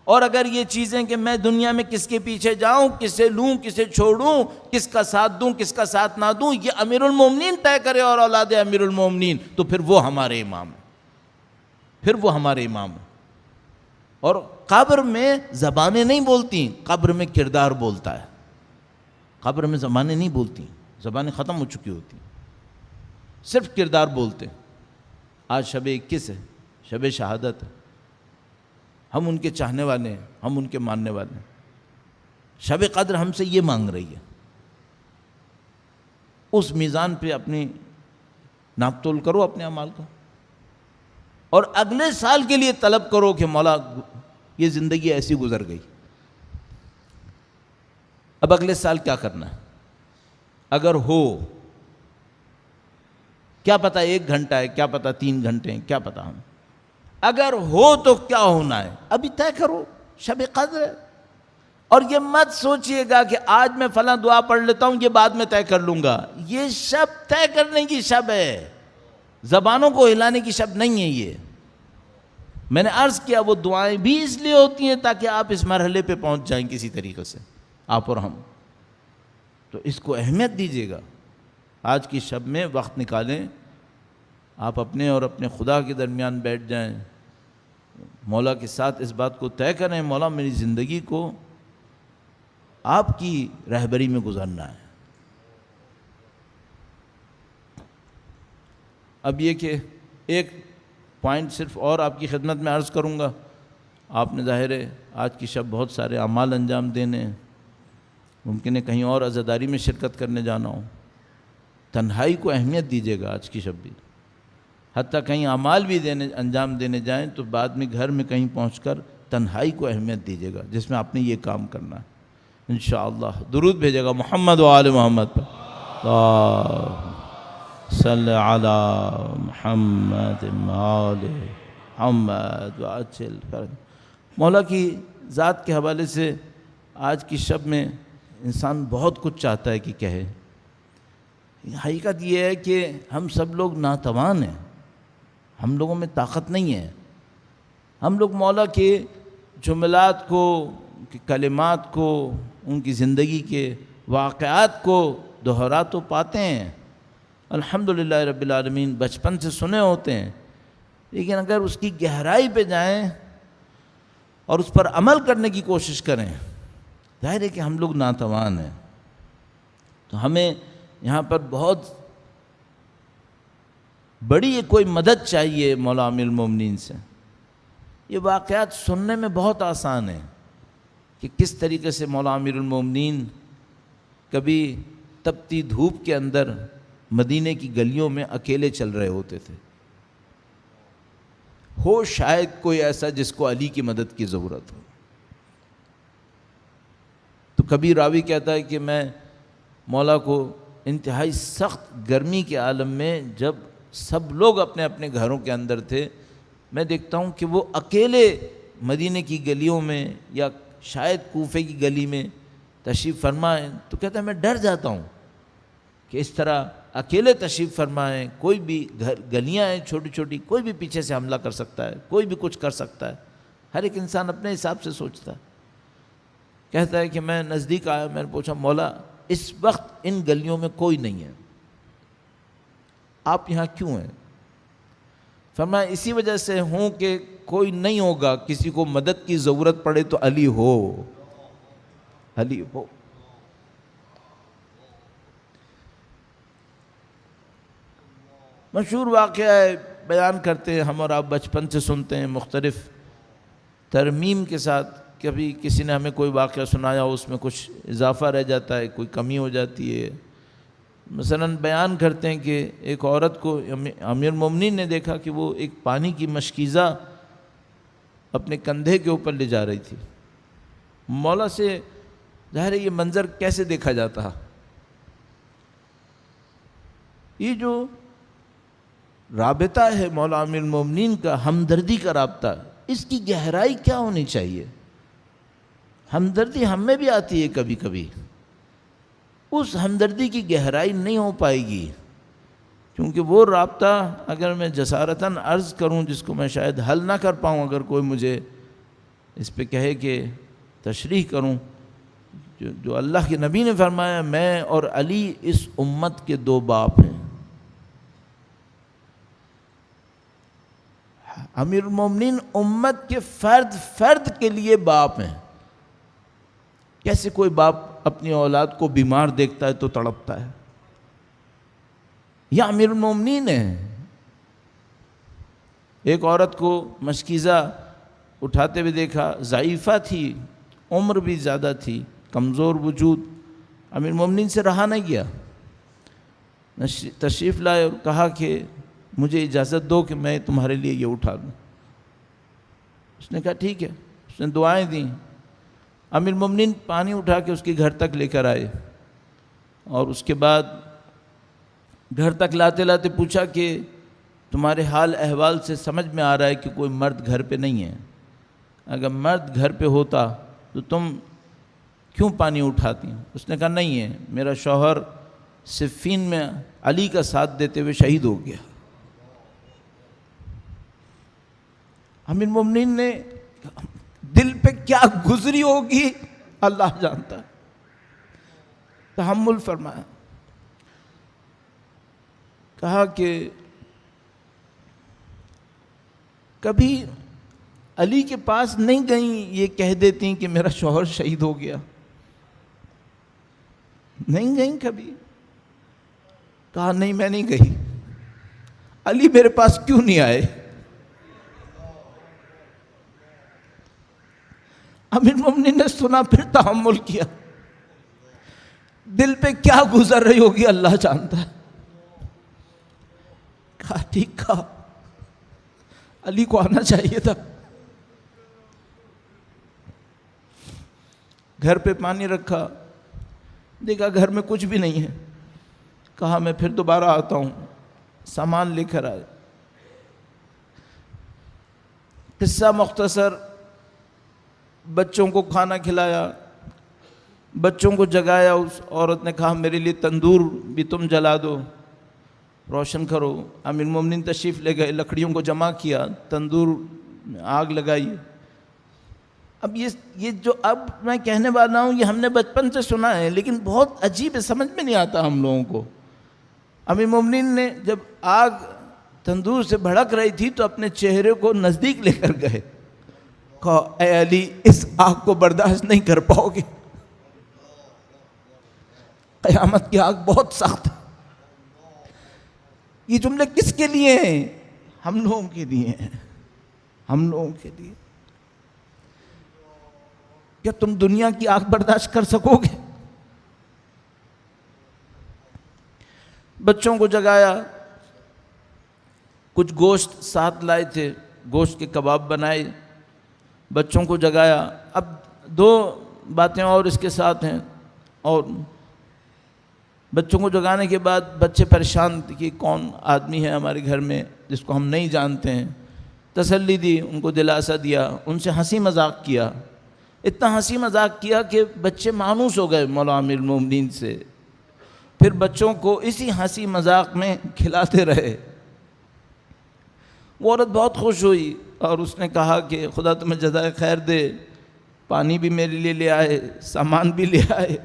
اور اگر یہ چیزیں کہ میں دنیا میں کس کے پیچھے جاؤں، کسے لوں کسے چھوڑوں، کس کا ساتھ دوں کس کا ساتھ نہ دوں، یہ امیر المومنین طے کرے اور اولاد امیر المومنین، تو پھر وہ ہمارے امام ہیں، پھر وہ ہمارے امام ہیں۔ اور قبر میں زبانیں نہیں بولتی، قبر میں کردار بولتا ہے۔ قبر میں زبانیں نہیں بولتی، زبانیں ختم ہو چکی ہوتی، صرف کردار بولتے۔ آج شب 21 ہے، شب شہادت ہے، ہم ان کے چاہنے والے ہیں، ہم ان کے ماننے والے ہیں۔ شب قدر ہم سے یہ مانگ رہی ہے، اس میزان پہ اپنی ناپ تول کرو اپنے اعمال کا، اور اگلے سال کے لیے طلب کرو کہ مولا یہ زندگی ایسی گزر گئی، اب اگلے سال کیا کرنا ہے؟ اگر ہو، کیا پتہ 1 گھنٹہ ہے، کیا پتہ 3 گھنٹے ہیں، کیا پتہ ہم، اگر ہو تو کیا ہونا ہے ابھی طے کرو، شب قدر ہے۔ اور یہ مت سوچئے گا کہ آج میں فلاں دعا پڑھ لیتا ہوں، یہ بعد میں طے کر لوں گا، یہ شب طے کرنے کی شب ہے، زبانوں کو ہلانے کی شب نہیں ہے یہ۔ میں نے عرض کیا وہ دعائیں بھی اس لیے ہوتی ہیں تاکہ آپ اس مرحلے پہ پہنچ جائیں کسی طریقے سے، آپ اور ہم، تو اس کو اہمیت دیجیے گا۔ آج کی شب میں وقت نکالیں، آپ اپنے اور اپنے خدا کے درمیان بیٹھ جائیں، مولا کے ساتھ اس بات کو طے کریں، مولا میری زندگی کو آپ کی رہبری میں گزارنا ہے۔ اب یہ کہ ایک پوائنٹ صرف اور آپ کی خدمت میں عرض کروں گا۔ آپ نے ظاہر ہے آج کی شب بہت سارے اعمال انجام دینے ہیں، ممکن ہے کہیں اور عزاداری میں شرکت کرنے جانا ہو، تنہائی کو اہمیت دیجیے گا آج کی شب بھی، حتیٰ کہیں اعمال بھی انجام دینے جائیں تو بعد میں گھر میں کہیں پہنچ کر تنہائی کو اہمیت دیجیے گا جس میں آپ نے یہ کام کرنا ہے انشاءاللہ۔ درود بھیجے گا محمد و آل محمد پر، اللہم صلی علی محمد آل محمد وعجل فرج۔ مولا کی ذات کے حوالے سے آج کی شب میں انسان بہت کچھ چاہتا ہے کہ کہے، حقیقت یہ ہے کہ ہم سب لوگ ناتوان ہیں، ہم لوگوں میں طاقت نہیں ہے، ہم لوگ مولا کے جملات کو، کلمات کو، ان کی زندگی کے واقعات کو دہرا تو پاتے ہیں الحمدللہ رب العالمین، بچپن سے سنے ہوتے ہیں، لیکن اگر اس کی گہرائی پہ جائیں اور اس پر عمل کرنے کی کوشش کریں، ظاہر ہے کہ ہم لوگ ناتوان ہیں۔ تو ہمیں یہاں پر بہت بڑی کوئی مدد چاہیے مولا امیر المومنین سے۔ یہ واقعات سننے میں بہت آسان ہے کہ کس طریقے سے مولا امیر المومنین کبھی تپتی دھوپ کے اندر مدینے کی گلیوں میں اکیلے چل رہے ہوتے تھے، ہو شاید کوئی ایسا جس کو علی کی مدد کی ضرورت ہو، تو کبھی راوی کہتا ہے کہ میں مولا کو انتہائی سخت گرمی کے عالم میں جب سب لوگ اپنے اپنے گھروں کے اندر تھے. میں دیکھتا ہوں کہ وہ اکیلے مدینے کی گلیوں میں یا شاید کوفے کی گلی میں تشریف فرمائیں تو کہتا ہے میں ڈر جاتا ہوں کہ اس طرح اکیلے تشریف فرمائیں، کوئی بھی گلیاں ہیں چھوٹی چھوٹی، کوئی بھی پیچھے سے حملہ کر سکتا ہے، کوئی بھی کچھ کر سکتا ہے. ہر ایک انسان اپنے حساب سے سوچتا ہے. کہتا ہے کہ میں نزدیک آیا، میں نے پوچھا مولا اس وقت ان گلیوں میں کوئی نہیں ہے، آپ یہاں کیوں ہیں؟ فرمایا اسی وجہ سے ہوں کہ کوئی نہیں ہوگا، کسی کو مدد کی ضرورت پڑے تو علی ہو، علی ہو. مشہور واقعہ ہے، بیان کرتے ہیں ہم اور آپ، بچپن سے سنتے ہیں، مختلف ترمیم کے ساتھ. کبھی کسی نے ہمیں کوئی واقعہ سنایا، اس میں کچھ اضافہ رہ جاتا ہے، کوئی کمی ہو جاتی ہے. مثلاً بیان کرتے ہیں کہ ایک عورت کو امیر المومنین نے دیکھا کہ وہ ایک پانی کی مشکیزہ اپنے کندھے کے اوپر لے جا رہی تھی. مولا سے ظاہر ہے یہ منظر کیسے دیکھا جاتا؟ یہ جو رابطہ ہے مولا امیر المومنین کا، ہمدردی کا رابطہ، اس کی گہرائی کیا ہونی چاہیے؟ ہمدردی ہم میں بھی آتی ہے کبھی کبھی، اس ہمدردی کی گہرائی نہیں ہو پائے گی، کیونکہ وہ رابطہ اگر میں جسارتاً عرض کروں جس کو میں شاید حل نہ کر پاؤں، اگر کوئی مجھے اس پہ کہے کہ تشریح کروں، جو اللہ کے نبی نے فرمایا میں اور علی اس امت کے دو باپ ہیں. امیر المومنین امت کے فرد فرد کے لیے باپ ہیں. کیسے کوئی باپ اپنی اولاد کو بیمار دیکھتا ہے تو تڑپتا ہے؟ یہ امیر المومنین ہیں. ایک عورت کو مشکیزہ اٹھاتے ہوئے دیکھا، ضعیفہ تھی، عمر بھی زیادہ تھی، کمزور وجود. امیر المومنین سے رہا نہیں گیا، تشریف لائے اور کہا کہ مجھے اجازت دو کہ میں تمہارے لیے یہ اٹھا دوں. اس نے کہا ٹھیک ہے. اس نے دعائیں دیں. امیر المومنین پانی اٹھا کے اس کے گھر تک لے کر آئے، اور اس کے بعد گھر تک لاتے لاتے پوچھا کہ تمہارے حال احوال سے سمجھ میں آ رہا ہے کہ کوئی مرد گھر پہ نہیں ہے، اگر مرد گھر پہ ہوتا تو تم کیوں پانی اٹھاتی؟ اس نے کہا نہیں ہے، میرا شوہر صفین میں علی کا ساتھ دیتے ہوئے شہید ہو گیا. امیر المومنین نے دل پہ کیا گزری ہوگی اللہ جانتا ہے، تحمل فرمایا. کہا کہ کبھی علی کے پاس نہیں گئیں یہ کہہ دیتی کہ میرا شوہر شہید ہو گیا؟ نہیں گئیں کبھی؟ کہا نہیں میں نہیں گئی. علی میرے پاس کیوں نہیں آئے؟ امیر المومنین نے سنا، پھر تحمل کیا. دل پہ کیا گزر رہی ہوگی اللہ جانتا ہے. کہا ٹھیک کہا، علی کو آنا چاہیے تھا. گھر پہ پانی رکھا، دیکھا گھر میں کچھ بھی نہیں ہے. کہا میں پھر دوبارہ آتا ہوں. سامان لے کر آئے. قصہ مختصر، بچوں کو کھانا کھلایا، بچوں کو جگایا. اس عورت نے کہا میرے لیے تندور بھی تم جلا دو، روشن کرو. امیر المومنین تشریف لے گئے، لکڑیوں کو جمع کیا، تندور میں آگ لگائی. اب یہ جو اب میں کہنے والا ہوں یہ ہم نے بچپن سے سنا ہے، لیکن بہت عجیب ہے، سمجھ میں نہیں آتا ہم لوگوں کو. امیر المومنین نے جب آگ تندور سے بھڑک رہی تھی تو اپنے چہرے کو نزدیک لے کر گئے. کہا اے علی اس آگ کو برداشت نہیں کر پاؤ گے، قیامت کی آگ بہت سخت ہے. یہ جملے کس کے لیے ہیں؟ ہم لوگوں کے لیے ہیں، ہم لوگوں کے لیے. کیا تم دنیا کی آگ برداشت کر سکو گے؟ بچوں کو جگایا، کچھ گوشت ساتھ لائے تھے، گوشت کے کباب بنائے، بچوں کو جگایا. اب دو باتیں اور اس کے ساتھ ہیں، اور بچوں کو جگانے کے بعد بچے پریشان تھے کہ کون آدمی ہے ہمارے گھر میں جس کو ہم نہیں جانتے ہیں. تسلی دی، ان کو دلاسا دیا، ان سے ہنسی مذاق کیا. اتنا ہنسی مذاق کیا کہ بچے مانوس ہو گئے مولا امیر المومنین سے. پھر بچوں کو اسی ہنسی مذاق میں کھلاتے رہے. وہ عورت بہت خوش ہوئی اور اس نے کہا کہ خدا تمہیں جزائے خیر دے، پانی بھی میرے لیے لے آئے، سامان بھی لے آئے،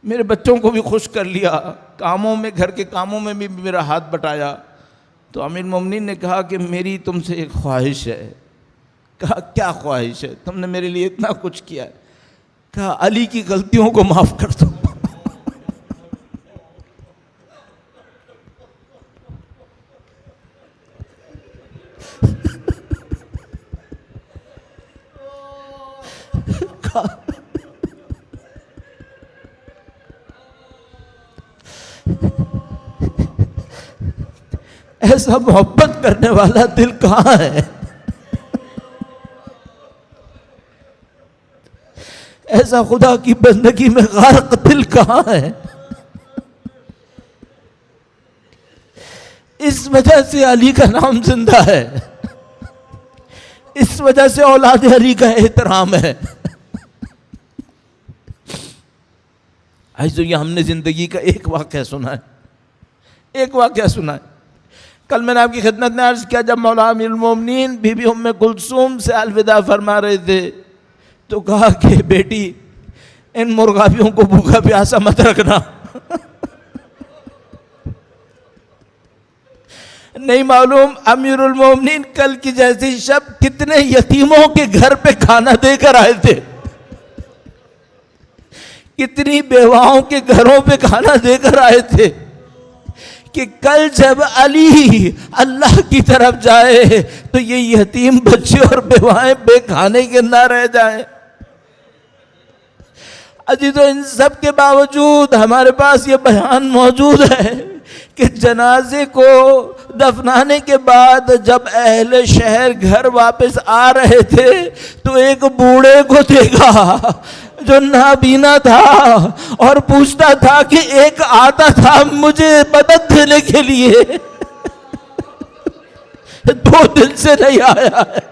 میرے بچوں کو بھی خوش کر لیا، کاموں میں، گھر کے کاموں میں بھی میرا ہاتھ بٹایا. تو امیر المومنین نے کہا کہ میری تم سے ایک خواہش ہے. کہا کیا خواہش ہے؟ تم نے میرے لیے اتنا کچھ کیا ہے. کہا علی کی غلطیوں کو معاف کر دو. ایسا محبت کرنے والا دل کہاں ہے؟ ایسا خدا کی بندگی میں غارق دل کہاں ہے؟ اس وجہ سے علی کا نام زندہ ہے، اس وجہ سے اولاد علی کا احترام ہے. آج تو یہ ہم نے زندگی کا ایک واقعہ سنا ہے، ایک واقعہ سنا ہے. کل میں نے آپ کی خدمت میں عرض کیا، جب مولا امیر المومنین بی بی ام کلثوم سے الوداع فرما رہے تھے تو کہا کہ بیٹی ان مرغابیوں کو بھوکا پیاسا مت رکھنا. نہیں معلوم امیر المومنین کل کی جیسی شب کتنے یتیموں کے گھر پہ کھانا دے کر آئے تھے، کتنی بیواؤں کے گھروں پہ کھانا دے کر آئے تھے کہ کل جب علی اللہ کی طرف جائے تو یہ یتیم بچے اور بیوائیں بے کھانے کے نہ رہ جائیں. اجی تو ان سب کے باوجود ہمارے پاس یہ بیان موجود ہے کہ جنازے کو دفنانے کے بعد جب اہل شہر گھر واپس آ رہے تھے تو ایک بوڑھے کو دیکھا جو نابینا تھا اور پوچھتا تھا کہ ایک آتا تھا مجھے مدد دینے کے لیے، 2 دن سے نہیں آیا ہے.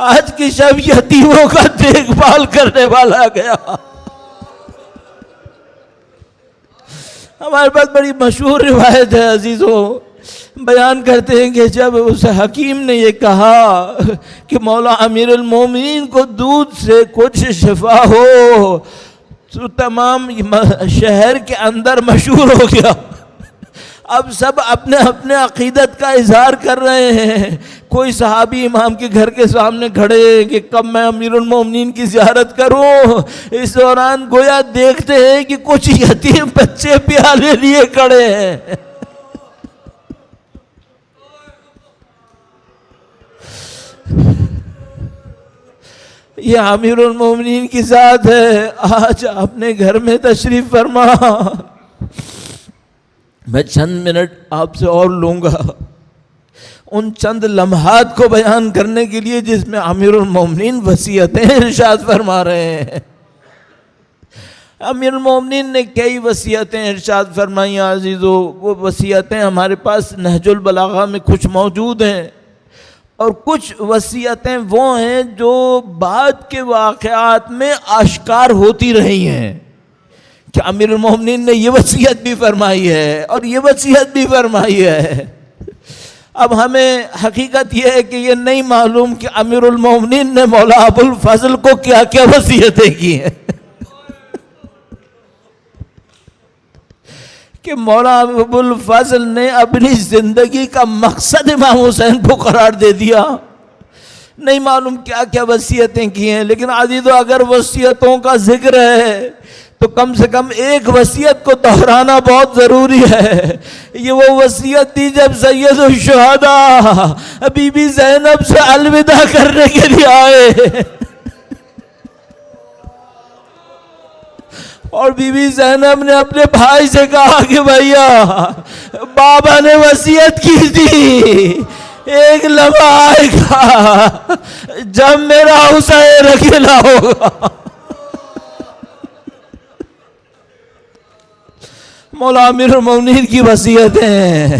آج کی شب یتیموں کا دیکھ بھال کرنے والا گیا. ہمارے پاس بڑی مشہور روایت ہے عزیزوں، بیان کرتے ہیں کہ جب اس حکیم نے یہ کہا کہ مولا امیر المومنین کو دودھ سے کچھ شفا ہو تو تمام شہر کے اندر مشہور ہو گیا. اب سب اپنے اپنے عقیدت کا اظہار کر رہے ہیں. کوئی صحابی امام کے گھر کے سامنے کھڑے کہ کب میں امیر المومنین کی زیارت کروں. اس دوران گویا دیکھتے ہیں کہ کچھ یتیم بچے پیالے لیے کھڑے ہیں. یہ امیر المومنین کی ذات ہے. آج اپنے گھر میں تشریف فرما. میں چند منٹ آپ سے اور لوں گا ان چند لمحات کو بیان کرنے کے لیے جس میں امیر المومنین وصیتیں ارشاد فرما رہے ہیں. امیر المومنین نے کئی وصیتیں ارشاد فرمائی عزیزو. وہ وصیتیں ہمارے پاس نہج البلاغہ میں کچھ موجود ہیں اور کچھ وصیتیں وہ ہیں جو بعد کے واقعات میں آشکار ہوتی رہی ہیں کہ امیر المومنین نے یہ وصیت بھی فرمائی ہے اور یہ وصیت بھی فرمائی ہے. اب ہمیں حقیقت یہ ہے کہ یہ نہیں معلوم کہ امیر المومنین نے مولا ابو الفضل کو کیا کیا وصیتیں کی ہیں کہ مولا ابو الفضل نے اپنی زندگی کا مقصد امام حسین کو قرار دے دیا. نہیں معلوم کیا کیا وصیتیں کی ہیں. لیکن عزیزو اگر وصیتوں کا ذکر ہے تو کم سے کم ایک وصیت کو دہرانا بہت ضروری ہے. یہ وہ وصیت تھی جب سید الشہداء بی بی زینب سے الوداع کرنے کے لیے آئے اور بی بی زینب نے اپنے بھائی سے کہا کہ بھیا بابا نے وصیت کی تھی ایک لمحہ آئے گا جب میرا حسین اکیلا ہوگا. مولا امیر المومنین کی وصیتیں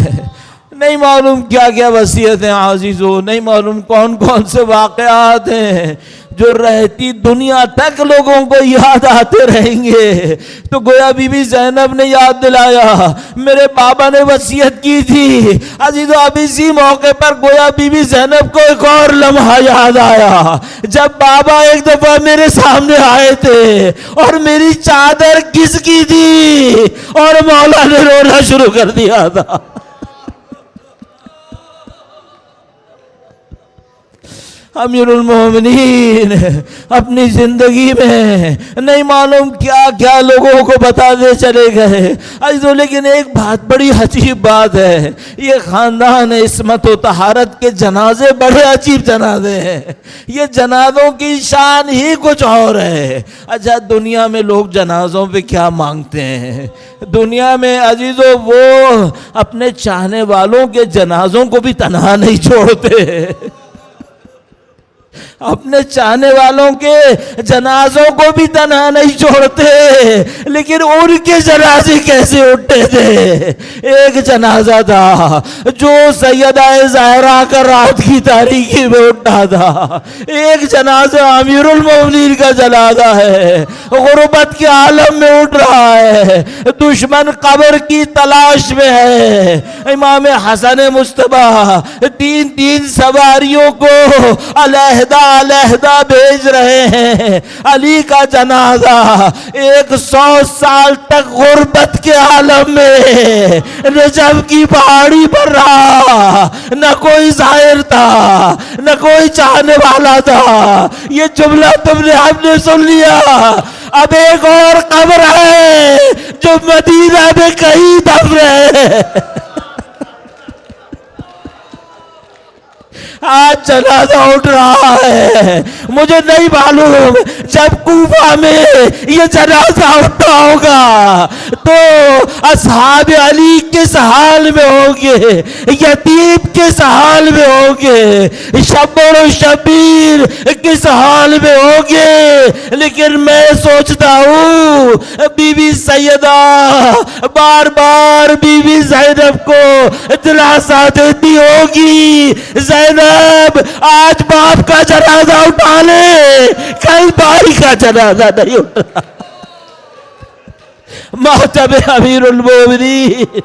نہیں معلوم کیا کیا وصیتیں عزیزو، نہیں معلوم کون کون سے واقعات ہیں جو رہتی دنیا تک لوگوں کو یاد آتے رہیں گے. تو گویا بی بی زینب نے یاد دلایا میرے بابا نے وصیت کی تھی. عزیزو اب اسی موقع پر گویا بی بی زینب کو ایک اور لمحہ یاد آیا جب بابا ایک دفعہ میرے سامنے آئے تھے اور میری چادر کس کی تھی اور مولا نے رونا شروع کر دیا تھا. امیر المومنین اپنی زندگی میں نہیں معلوم کیا کیا لوگوں کو بتاتے چلے گئے. لیکن ایک بات بڑی عجیب بات ہے، یہ خاندان عصمت و طہارت کے جنازے بڑے عجیب جنازے ہیں. یہ جنازوں کی شان ہی کچھ اور ہے. اچھا دنیا میں لوگ جنازوں پہ کیا مانگتے ہیں؟ دنیا میں عزیزو وہ اپنے چاہنے والوں کے جنازوں کو بھی تنہا نہیں چھوڑتے، اپنے چاہنے والوں کے جنازوں کو بھی تنہا نہیں چھوڑتے. لیکن ان کے جنازے کیسے اٹھتے تھے؟ ایک جنازہ تھا جو سیدہ زہرا کا رات کی تاریکی میں اٹھا تھا. ایک جنازہ امیر المومنین کا جنازہ ہے، غربت کے عالم میں اٹھ رہا ہے، دشمن قبر کی تلاش میں ہے. امام حسن مصطفیٰ تین سواریوں کو علیحدہ بھیج رہے ہیں. علی کا جنازہ 100 سال تک غربت کے عالم میں نجف کی پہاڑی پر رہا، نہ کوئی زائر تھا نہ کوئی چاہنے والا تھا. یہ جملہ تم نے ہم نے سن لیا. اب ایک اور قبر ہے جو مدینہ میں کہیں دفن ہے. آج جنازہ اٹھ رہا ہے. مجھے نہیں معلوم جب کوفہ میں یہ جنازہ اٹھا ہوگا تو اصحاب علی کس حال میں ہوں گے، یتیم کس حال میں ہوں گے، شبر و شبیر کس حال میں ہوں گے. لیکن میں سوچتا ہوں بی بی سیدہ بار بار بی بی زینب کو دلاسا دیتی ہوگی، زینب آج باپ کا جنازہ اٹھا لے، کل بھائی کا جنازہ نہیں اٹھا. محتب امیر المومنین